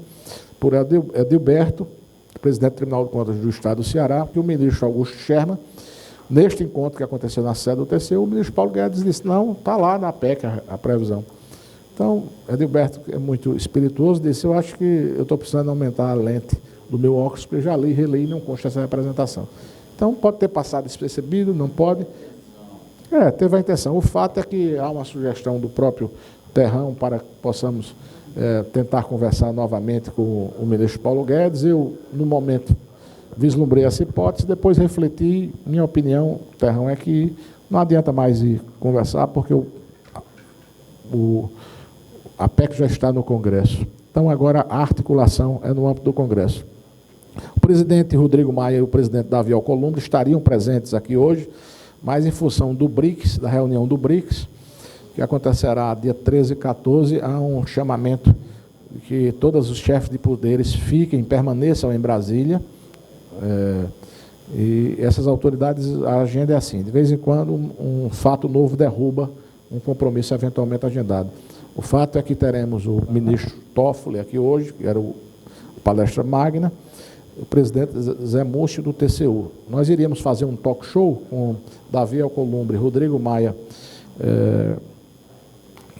por Edilberto, presidente do Tribunal de Contas do Estado do Ceará, que o ministro Augusto Sherman, neste encontro que aconteceu na sede do TCU, o ministro Paulo Guedes disse, não, está lá na PEC a previsão. Então, Edilberto é muito espirituoso, disse, eu acho que eu estou precisando aumentar a lente do meu óculos, porque eu já li, reli e não consta essa representação. Então, pode ter passado despercebido, não pode. Teve a intenção. O fato é que há uma sugestão do próprio Terrão para que possamos tentar conversar novamente com o ministro Paulo Guedes. Eu, no momento, vislumbrei essa hipótese, depois refleti. Minha opinião, Terrão, é que não adianta mais ir conversar, porque a PEC já está no Congresso. Então, agora, a articulação é no âmbito do Congresso. O presidente Rodrigo Maia e o presidente Davi Alcolumbre estariam presentes aqui hoje, mas em função do BRICS, da reunião do BRICS, que acontecerá dia 13 e 14, há um chamamento de que todos os chefes de poderes permaneçam em Brasília, e essas autoridades, a agenda é assim, de vez em quando um fato novo derruba um compromisso eventualmente agendado. O fato é que teremos o ministro Toffoli aqui hoje, que era a palestra magna, o presidente Zé Múcio do TCU. Nós iríamos fazer um talk show com Davi Alcolumbre, Rodrigo Maia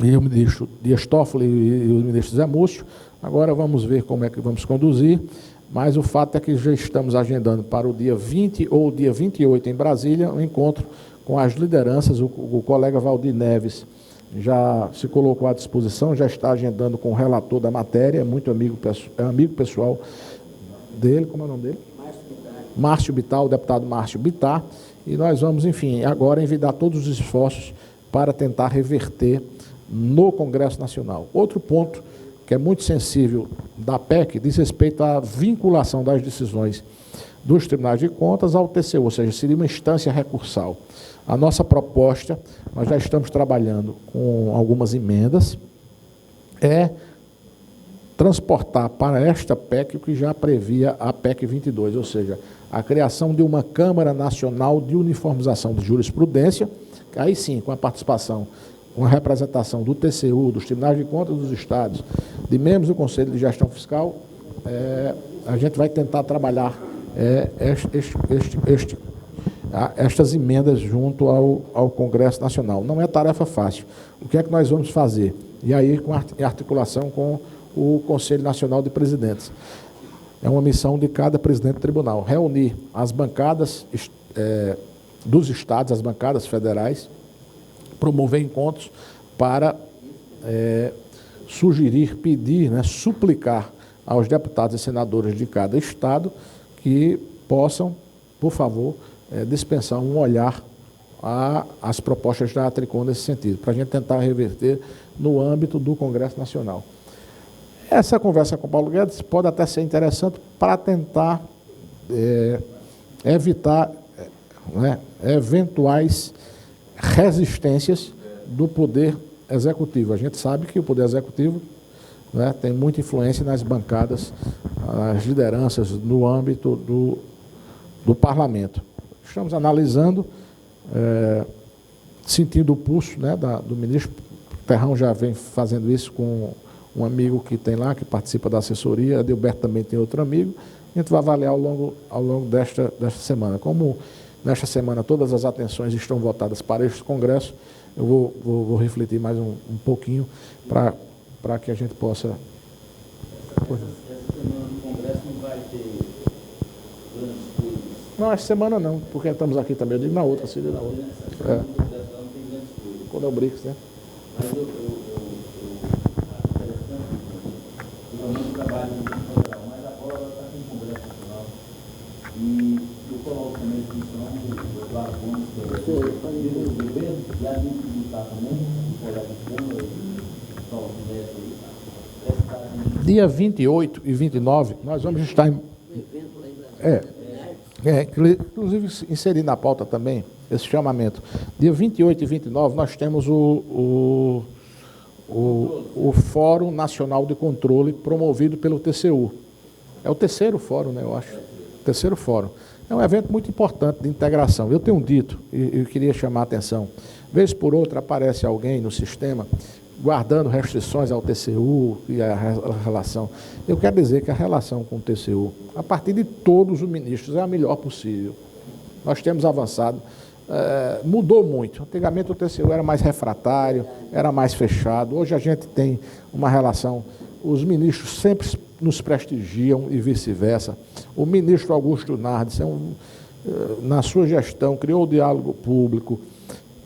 e o ministro Dias Toffoli e o ministro Zé Múcio. Agora vamos ver como é que vamos conduzir, mas o fato é que já estamos agendando para o dia 20 ou dia 28 em Brasília, um encontro com as lideranças. O colega Valdir Neves já se colocou à disposição, já está agendando com o relator da matéria, muito amigo pessoal dele, como é o nome dele? Márcio Bittar, o deputado Márcio Bittar, e nós vamos, enfim, agora envidar todos os esforços para tentar reverter no Congresso Nacional. Outro ponto que é muito sensível da PEC diz respeito à vinculação das decisões dos tribunais de contas ao TCU, ou seja, seria uma instância recursal. A nossa proposta, nós já estamos trabalhando com algumas emendas, é transportar para esta PEC o que já previa a PEC 22, ou seja, a criação de uma Câmara Nacional de Uniformização de Jurisprudência, aí sim, com a participação, com a representação do TCU, dos Tribunais de Contas dos Estados, de membros do Conselho de Gestão Fiscal, a gente vai tentar trabalhar estas emendas junto ao Congresso Nacional. Não é tarefa fácil. O que é que nós vamos fazer? E aí, em articulação com o Conselho Nacional de Presidentes. É uma missão de cada presidente do tribunal, reunir as bancadas dos estados, as bancadas federais, promover encontros para sugerir, pedir, suplicar aos deputados e senadores de cada estado que possam, por favor, dispensar um olhar às propostas da Atricom nesse sentido, para a gente tentar reverter no âmbito do Congresso Nacional. Essa conversa com o Paulo Guedes pode até ser interessante para tentar evitar eventuais resistências do Poder Executivo. A gente sabe que o Poder Executivo tem muita influência nas bancadas, as lideranças no âmbito do Parlamento. Estamos analisando, sentindo o pulso do ministro. O Terrão já vem fazendo isso com um amigo que tem lá, que participa da assessoria, a Adilberto também tem outro amigo. A gente vai avaliar ao longo desta semana. Como nesta semana todas as atenções estão voltadas para este congresso, eu vou refletir mais um pouquinho para que a gente possa... Essa semana do congresso não vai ter grandes coisas? Não, essa semana não, porque estamos aqui também. Eu digo na outra, seria na outra. Não tem grandes coisas. Quando é o BRICS, né? Mas eu realmente trabalho no governo federal, mas agora ela está com o Congresso Nacional. E eu coloco também a função do Eduardo Gomes, que é o governo, e a gente militar também, olhar de câmara e só o Neto aí. Dia 28 e 29, nós vamos estar em... inclusive inserir na pauta também esse chamamento. Dia 28 e 29, nós temos o Fórum Nacional de Controle, promovido pelo TCU. É o terceiro fórum, né, eu acho. Terceiro fórum. É um evento muito importante de integração. Eu tenho dito, e eu queria chamar a atenção, vez por outra aparece alguém no sistema guardando restrições ao TCU e a relação. Eu quero dizer que a relação com o TCU, a partir de todos os ministros, é a melhor possível. Nós temos avançado, mudou muito. Antigamente o TCU era mais refratário, era mais fechado. Hoje a gente tem uma relação, os ministros sempre nos prestigiam e vice-versa. O ministro Augusto Nardes, na sua gestão, criou o diálogo público,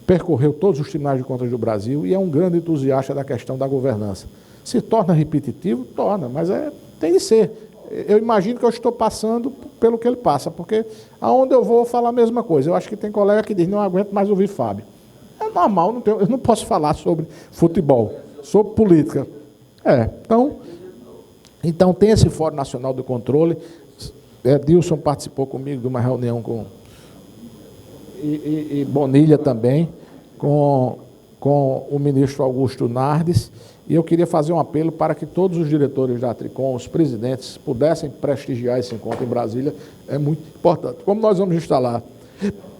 percorreu todos os tribunais de contas do Brasil e é um grande entusiasta da questão da governança. Se torna repetitivo? Torna, mas tem de ser. Eu imagino que eu estou passando pelo que ele passa, porque aonde eu vou falar a mesma coisa. Eu acho que tem colega que diz, não aguento mais ouvir Fábio. É normal, eu não posso falar sobre futebol, sobre política. Então tem esse Fórum Nacional de Controle. Dilson participou comigo de uma reunião e Bonilha também, com o ministro Augusto Nardes, e eu queria fazer um apelo para que todos os diretores da Atricom, os presidentes, pudessem prestigiar esse encontro em Brasília, é muito importante. Como nós vamos instalar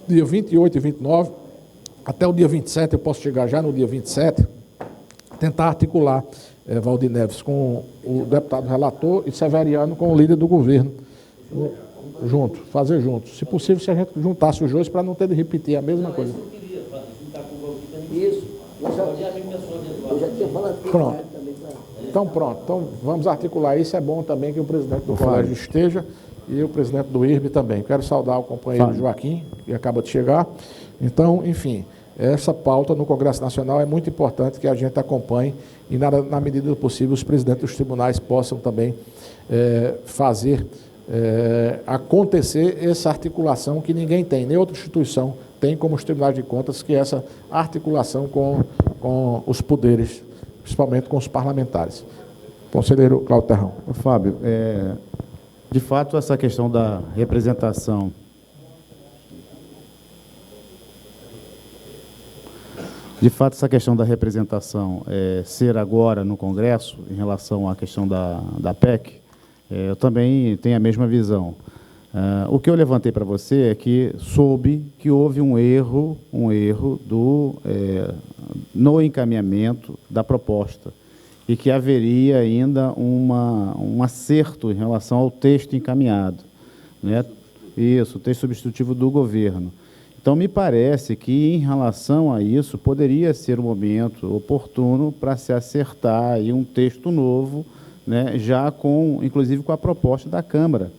dia 28 e 29, até o dia 27, eu posso chegar já no dia 27, tentar articular, Valdir Neves, com o deputado relator e Severiano com o líder do governo, fazer junto. Se possível, se a gente juntasse os dois para não ter de repetir a mesma coisa. Isso. Eu já tinha falado com pronto. Então, pronto. Então, vamos articular isso. É bom também que o presidente do colégio esteja e o presidente do IRB também. Quero saudar o companheiro Joaquim, que acaba de chegar. Então, enfim, essa pauta no Congresso Nacional é muito importante que a gente acompanhe e, na medida do possível, os presidentes dos tribunais possam também fazer acontecer essa articulação que ninguém tem, nem outra instituição tem como os tribunais de contas, que é essa articulação com os poderes, principalmente com os parlamentares. Conselheiro Cláudio Terrão. Fábio, de fato, essa questão da representação ser agora no Congresso, em relação à questão da PEC, eu também tenho a mesma visão. O que eu levantei para você é que soube que houve um erro no encaminhamento da proposta e que haveria ainda um acerto em relação ao texto encaminhado, né? Isso, o texto substitutivo do governo. Então, me parece que, em relação a isso, poderia ser um momento oportuno para se acertar aí um texto novo, né, já inclusive com a proposta da Câmara,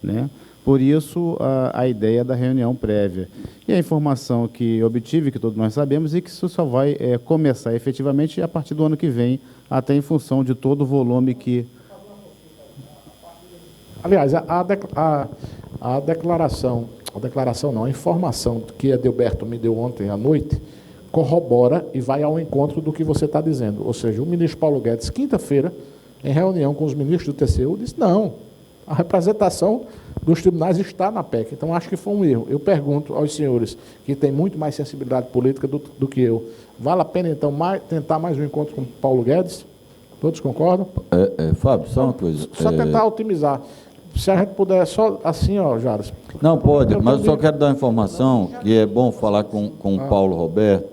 né? Por isso, a ideia da reunião prévia. E a informação que obtive, que todos nós sabemos, é que isso só vai começar efetivamente a partir do ano que vem, até em função de todo o volume que... Aliás, a declaração, a declaração não, a informação que Adilberto me deu ontem à noite corrobora e vai ao encontro do que você está dizendo. Ou seja, o ministro Paulo Guedes, quinta-feira, em reunião com os ministros do TCU, disse, não, a representação dos tribunais está na PEC. Então, acho que foi um erro. Eu pergunto aos senhores, que têm muito mais sensibilidade política do que eu, vale a pena, então, tentar mais um encontro com Paulo Guedes? Todos concordam? Fábio, só uma coisa. Só tentar otimizar. Se a gente puder, só assim, ó, Jaras. Não, pode, mas eu só quero dar uma informação, que é bom falar com o Paulo Roberto,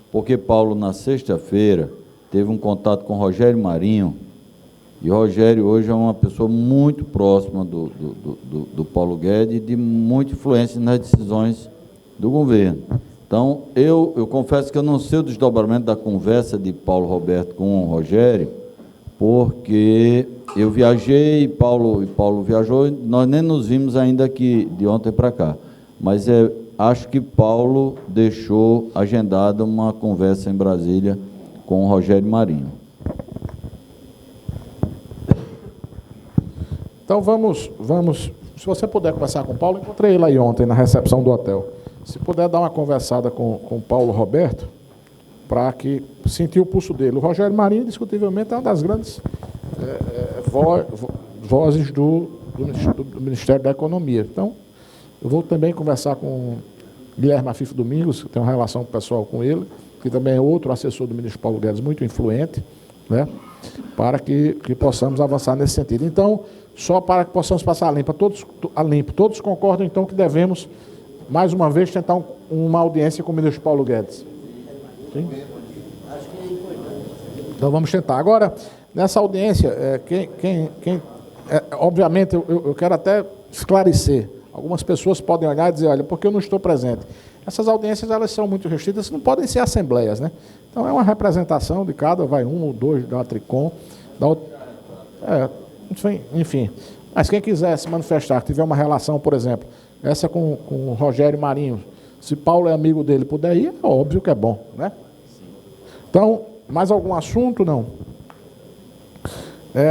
porque Paulo, na sexta-feira, teve um contato com Rogério Marinho, e o Rogério hoje é uma pessoa muito próxima do Paulo Guedes e de muita influência nas decisões do governo. Então, eu confesso que eu não sei o desdobramento da conversa de Paulo Roberto com o Rogério, porque eu viajei e Paulo viajou, e nós nem nos vimos ainda aqui de ontem para cá. Mas acho que Paulo deixou agendada uma conversa em Brasília com o Rogério Marinho. Então vamos, se você puder conversar com o Paulo, encontrei ele aí ontem na recepção do hotel. Se puder dar uma conversada com o Paulo Roberto, para que sentir o pulso dele. O Rogério Marinho, indiscutivelmente, é uma das grandes vozes do Ministério da Economia. Então, eu vou também conversar com Guilherme Afif Domingos, que tem uma relação pessoal com ele, que também é outro assessor do ministro Paulo Guedes, muito influente, né, para que possamos avançar nesse sentido. Então, só para que possamos passar a limpo, todos concordam, então, que devemos, mais uma vez, tentar uma audiência com o ministro Paulo Guedes. Sim? Então vamos tentar. Agora, nessa audiência, obviamente, eu quero até esclarecer. Algumas pessoas podem olhar e dizer, olha, porque eu não estou presente. Essas audiências, elas são muito restritas, não podem ser assembleias, né? Então é uma representação de cada, vai um ou dois da Tricom, da outra, enfim. Mas quem quiser se manifestar, que tiver uma relação, por exemplo, essa com o Rogério Marinho, se Paulo é amigo dele, puder ir, é óbvio que é bom, né? Então, mais algum assunto? Não.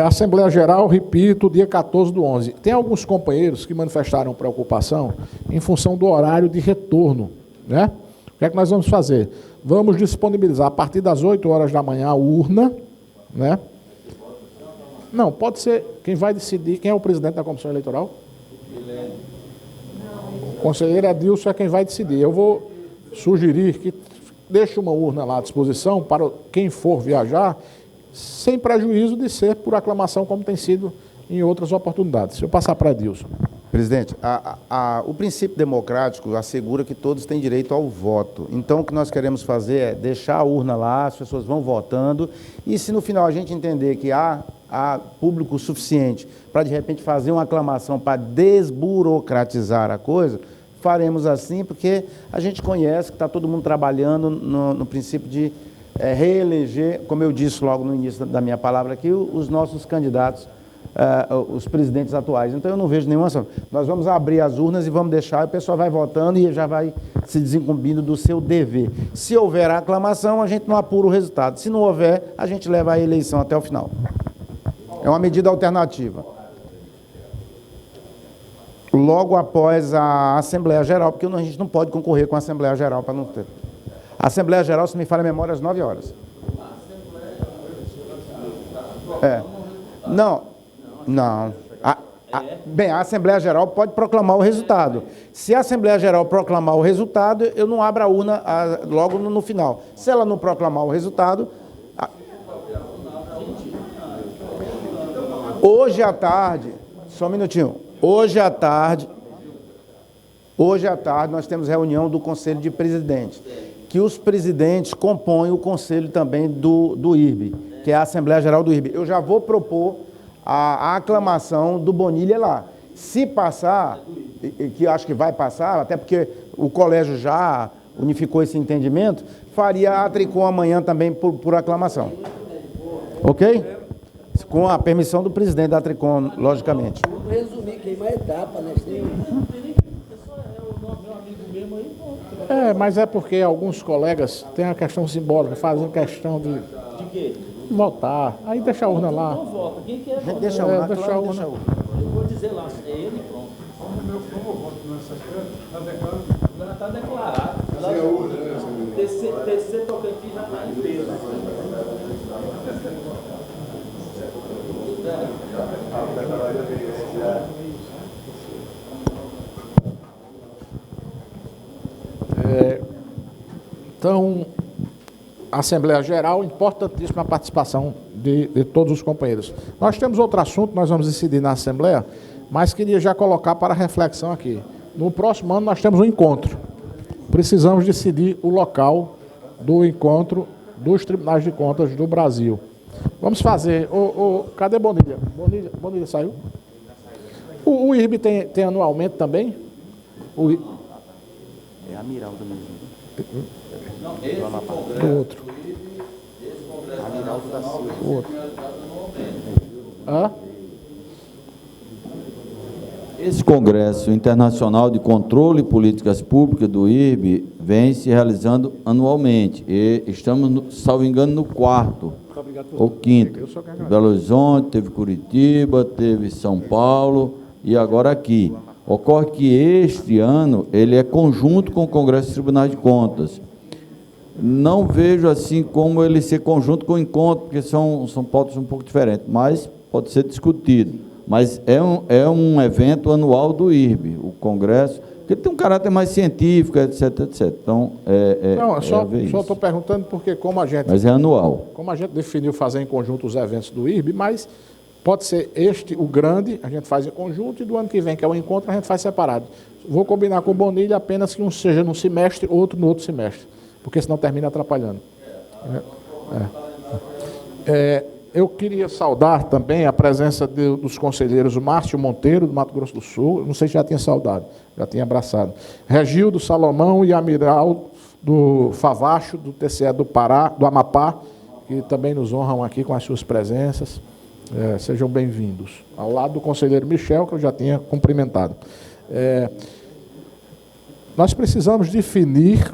Assembleia Geral, repito, dia 14/11. Tem alguns companheiros que manifestaram preocupação em função do horário de retorno, né? O que é que nós vamos fazer? Vamos disponibilizar a partir das 8 horas da manhã a urna, né? Não, pode ser, quem vai decidir, quem é o presidente da Comissão Eleitoral? O conselheiro Adilson é quem vai decidir. Eu vou sugerir que deixe uma urna lá à disposição para quem for viajar, sem prejuízo de ser por aclamação, como tem sido em outras oportunidades. Se eu passar para Adilson. Presidente, o princípio democrático assegura que todos têm direito ao voto. Então, o que nós queremos fazer é deixar a urna lá, as pessoas vão votando, e se no final a gente entender que há público suficiente para, de repente, fazer uma aclamação para desburocratizar a coisa, faremos assim, porque a gente conhece que está todo mundo trabalhando no princípio de reeleger, como eu disse logo no início da minha palavra aqui, os nossos candidatos, os presidentes atuais. Então, eu não vejo nenhuma ação. Nós vamos abrir as urnas e vamos deixar, o pessoal vai votando e já vai se desincumbindo do seu dever. Se houver aclamação, a gente não apura o resultado. Se não houver, a gente leva a eleição até o final. É uma medida alternativa. Logo após a Assembleia Geral, porque a gente não pode concorrer com a Assembleia Geral para não ter. A Assembleia Geral, se me falha a memória, às 9 horas. Não. Bem, a Assembleia Geral pode proclamar o resultado. Se a Assembleia Geral proclamar o resultado, eu não abro a urna logo no final. Se ela não proclamar o resultado... Hoje à tarde, só um minutinho, hoje à tarde nós temos reunião do Conselho de Presidentes, que os presidentes compõem o conselho também do IRB, que é a Assembleia Geral do IRB. Eu já vou propor a aclamação do Bonilha lá. Se passar, que acho que vai passar, até porque o colégio já unificou esse entendimento, faria a Tricom amanhã também por aclamação. Ok? Com a permissão do presidente da Tricom, logicamente. Vamos resumir, queimar a etapa, né? Mas é porque alguns colegas têm a questão simbólica, fazem questão de quê? Votar. Aí deixa a urna lá. Não vota. Quem quer votar? Deixa a urna. Deixa a urna. Eu vou dizer lá, é ele e pronto. Já está declarado. TC Tocantins já está em peso. Então, Assembleia Geral, importantíssima a participação de todos os companheiros. Nós temos outro assunto, nós vamos decidir na Assembleia, mas queria já colocar para reflexão aqui. No próximo ano nós temos um encontro. Precisamos decidir o local do encontro dos tribunais de contas do Brasil. Vamos fazer... cadê Bonilha? Bonilha saiu? O IRB tem anualmente também? É a Miralda mesmo. Não, esse congresso Do outro. Esse congresso A Miralda da Silva. O outro. Hã? Esse Congresso Internacional de Controle e Políticas Públicas do IRB vem se realizando anualmente. E estamos, salvo engano, no 4º ou 5º. Belo Horizonte, teve Curitiba, teve São Paulo e agora aqui. Ocorre que este ano ele é conjunto com o Congresso de Tribunais de Contas. Não vejo assim como ele ser conjunto com o encontro, porque são pautas um pouco diferentes, mas pode ser discutido. Mas é um evento anual do IRB, o Congresso, que tem um caráter mais científico, etc, etc. Então, Não, só estou perguntando porque Mas é anual. Como a gente definiu fazer em conjunto os eventos do IRB, mas pode ser o grande, a gente faz em conjunto, e do ano que vem, que é o encontro, a gente faz separado. Vou combinar com o Bonilha apenas que um seja num semestre, outro no outro semestre, porque senão termina atrapalhando. Eu queria saudar também a presença dos conselheiros Márcio Monteiro, do Mato Grosso do Sul, não sei se já tinha saudado, já tinha abraçado, Regildo Salomão e Amiral do Favacho, do TCE do Pará, do Amapá, que também nos honram aqui com as suas presenças. Sejam bem-vindos. Ao lado do conselheiro Michel, que eu já tinha cumprimentado. Nós precisamos definir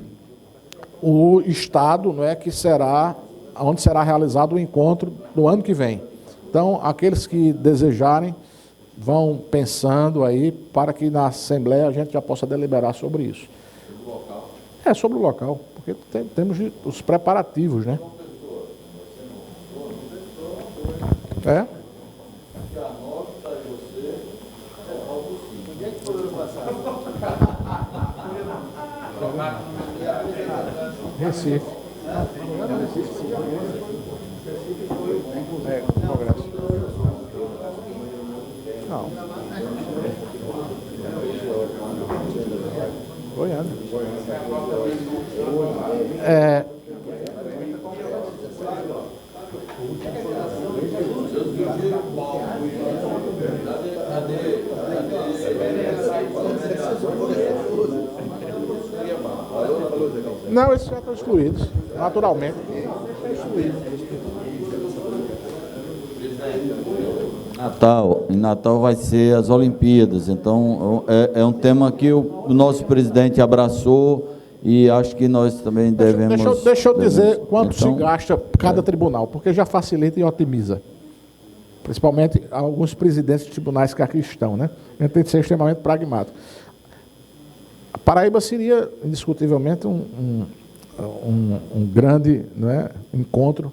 o estado, não é, que será, onde será realizado o encontro do ano que vem. Então, aqueles que desejarem, vão pensando aí, para que na Assembleia a gente já possa deliberar sobre isso. Sobre o local? Sobre o local, porque temos os preparativos, né? É? Se a nota está em você, é algo sim. Onde é que podemos passar? Recife. Congresso. Não. Goiânia. Não, esses já estão excluídos, naturalmente. Em Natal vai ser as Olimpíadas, então é um tema que o nosso presidente abraçou e acho que nós também devemos... Deixa eu dizer quanto se gasta cada tribunal, porque já facilita e otimiza. Principalmente alguns presidentes de tribunais que aqui estão, né? A gente tem que ser extremamente pragmático. A Paraíba seria, indiscutivelmente, um grande, não é, encontro,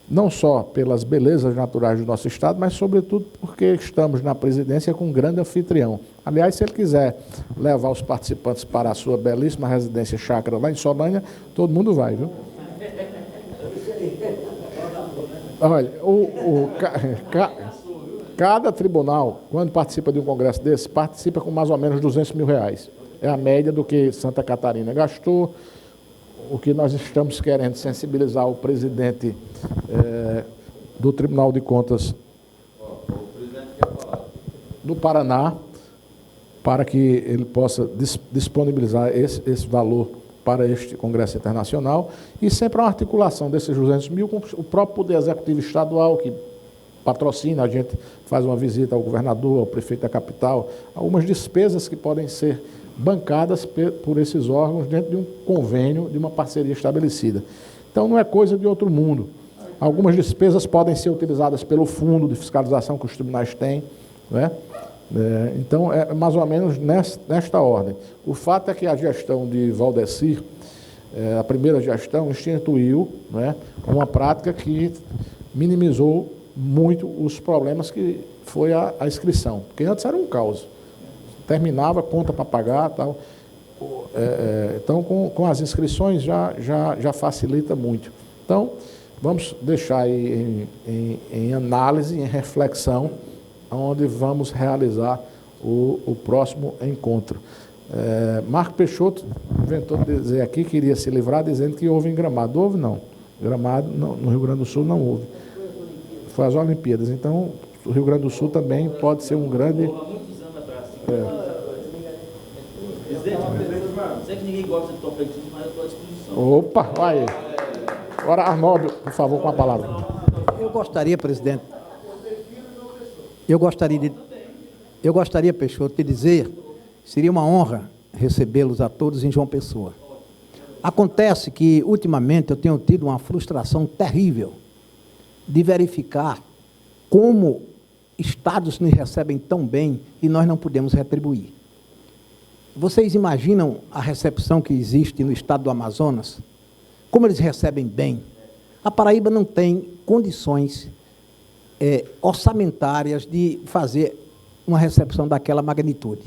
não só pelas belezas naturais do nosso estado, mas, sobretudo, porque estamos na presidência com um grande anfitrião. Aliás, se ele quiser levar os participantes para a sua belíssima residência chácara lá em Solânia, todo mundo vai, viu? Olha, cada tribunal, quando participa de um congresso desse, participa com mais ou menos R$200 mil. É a média do que Santa Catarina gastou. O que nós estamos querendo sensibilizar o presidente do Tribunal de Contas do Paraná, para que ele possa disponibilizar esse valor para este Congresso Internacional, e sempre uma articulação desses 200 mil com o próprio Poder Executivo Estadual, que patrocina, a gente faz uma visita ao governador, ao prefeito da capital, algumas despesas que podem ser bancadas por esses órgãos dentro de um convênio, de uma parceria estabelecida. Então, não é coisa de outro mundo. Algumas despesas podem ser utilizadas pelo fundo de fiscalização que os tribunais têm, não é? Então, é mais ou menos nesta ordem. O fato é que a gestão de Valdecir, a primeira gestão, instituiu, né, uma prática que minimizou muito os problemas que foi a inscrição, porque antes era um caos. Terminava, conta para pagar, tal. Então, com as inscrições já facilita muito. Então, vamos deixar aí em análise, em reflexão, onde vamos realizar o próximo encontro. Marco Peixoto inventou dizer aqui que iria se livrar, dizendo que houve em Gramado. Houve não. Gramado, no Rio Grande do Sul, não houve. Foi as Olimpíadas. Então, o Rio Grande do Sul também pode ser um grande... Presidente, sei que ninguém gosta de trompetismo, mas eu estou à disposição. Opa, vai aí. Agora, Arnaldo, por favor, com a palavra. Eu gostaria, presidente, eu gostaria, Peixoto, de dizer que seria uma honra recebê-los a todos em João Pessoa. Acontece que, ultimamente, eu tenho tido uma frustração terrível de verificar como estados nos recebem tão bem e nós não podemos retribuir. Vocês imaginam a recepção que existe no estado do Amazonas? Como eles recebem bem? A Paraíba não tem condições orçamentárias de fazer uma recepção daquela magnitude.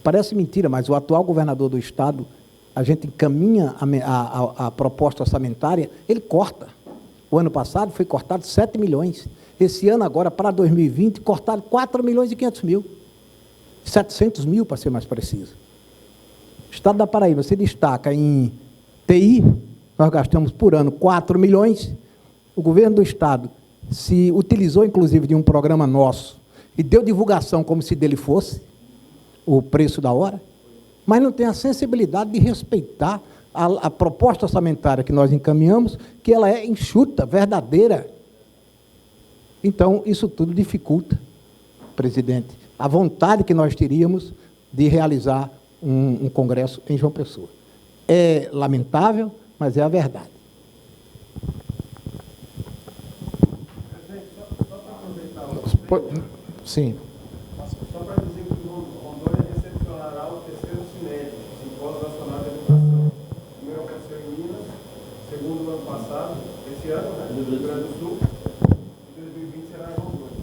Parece mentira, mas o atual governador do estado, a gente encaminha a proposta orçamentária, ele corta. O ano passado foi cortado 7 milhões. Esse ano, agora, para 2020, cortaram 4 milhões e 500 mil. 700 mil, para ser mais preciso. O estado da Paraíba se destaca em TI, nós gastamos por ano 4 milhões. O governo do estado se utilizou, inclusive, de um programa nosso e deu divulgação como se dele fosse o preço da hora, mas não tem a sensibilidade de respeitar a proposta orçamentária que nós encaminhamos, que ela é enxuta, verdadeira. Então, isso tudo dificulta, presidente, a vontade que nós teríamos de realizar um congresso em João Pessoa. É lamentável, mas é a verdade. Sim. Só para dizer que Rondônia recepcionará o terceiro CINED, Simpósio Nacional de Educação. O primeiro aconteceu em Minas, segundo no ano passado, esse ano, né, no Rio Grande do Sul, e 2020 será em Rondônia.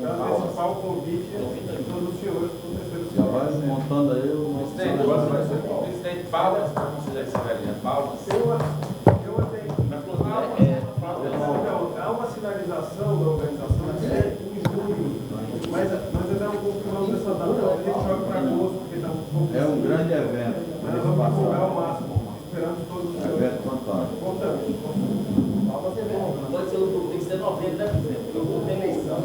Para antecipar o convite de todos os senhores para o terceiro CINED. Já vai montando aí o nosso negócio, vai ser presidente Palmas, para considerar esse velhinho, Palmas. Eu até há uma sinalização da organização da série em julho, mas nós ainda não confirmamos essa data, a gente joga para agosto, porque está um pouco. É um grande evento. Mas nós vamos divulgar ao máximo, esperando todos os senhores. Evento fantástico. Pode ser tem que ser novembro, né, presidente? Eu vou ter eleição.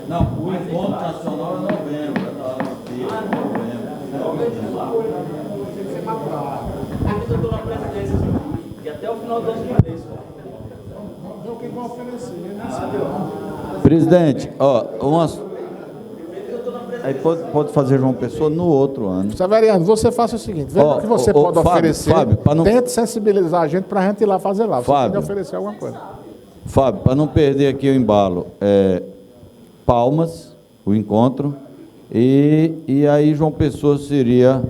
Não, o encontro nacional é novembro, é novembro. Eu estou na presidência, e até o final do ano que vem. Não, quem vai oferecer, né? Presidente, aí pode fazer João Pessoa no outro ano. Severiano, você faça o seguinte, veja o que você pode oferecer, Fábio, tente sensibilizar a gente para a gente ir lá fazer lá. Você Fábio, pode oferecer alguma coisa. Fábio, para não perder aqui o embalo, Palmas, o encontro, e aí João Pessoa seria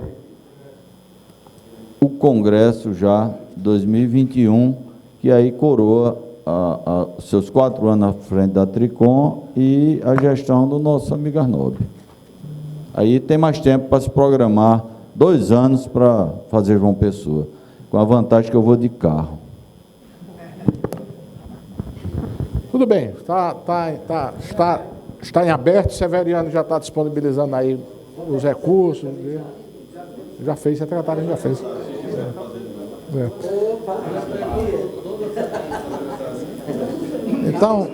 o Congresso já 2021, que aí coroa seus 4 anos à frente da Tricom e a gestão do nosso amigo Arnaldo. Aí tem mais tempo para se programar, 2 anos para fazer João Pessoa, com a vantagem que eu vou de carro. Tudo bem, está em aberto, Severiano já está disponibilizando aí os recursos, já fez, a secretária já fez. Então,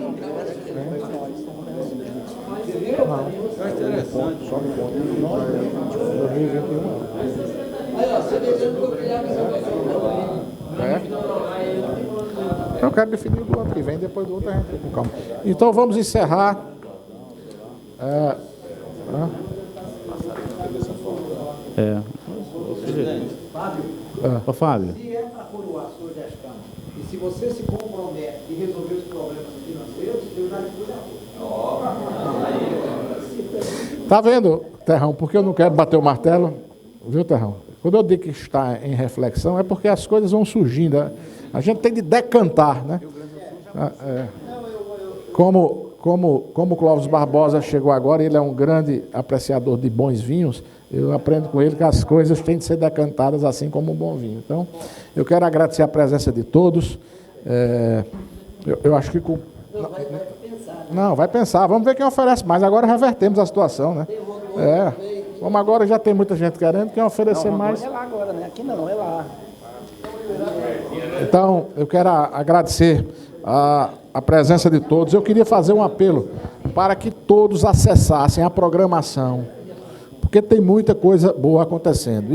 É interessante. só no ponto de 2021. Eu quero definir do ano que vem, depois do outro a gente fica com calma. Então vamos encerrar. Fábio. Se é para coroar a sua gestão e se você se compromete e resolver os problemas financeiros, eu já lhe fui a Tá vendo, Terrão, porque eu não quero bater o martelo, viu, Terrão? Quando eu digo que está em reflexão, é porque as coisas vão surgindo. A gente tem de decantar, né? Como o Clóvis Barbosa chegou agora, ele é um grande apreciador de bons vinhos, eu aprendo com ele que as coisas têm de ser decantadas assim como um bom vinho. Então, eu quero agradecer a presença de todos. Eu acho que... Não, vai pensar. Vamos ver quem oferece mais. Agora revertemos a situação, né? Como agora já tem muita gente querendo, quem oferecer mais... É lá agora, né? Aqui não, é lá. Então, eu quero agradecer a presença de todos. Eu queria fazer um apelo para que todos acessassem a programação, porque tem muita coisa boa acontecendo.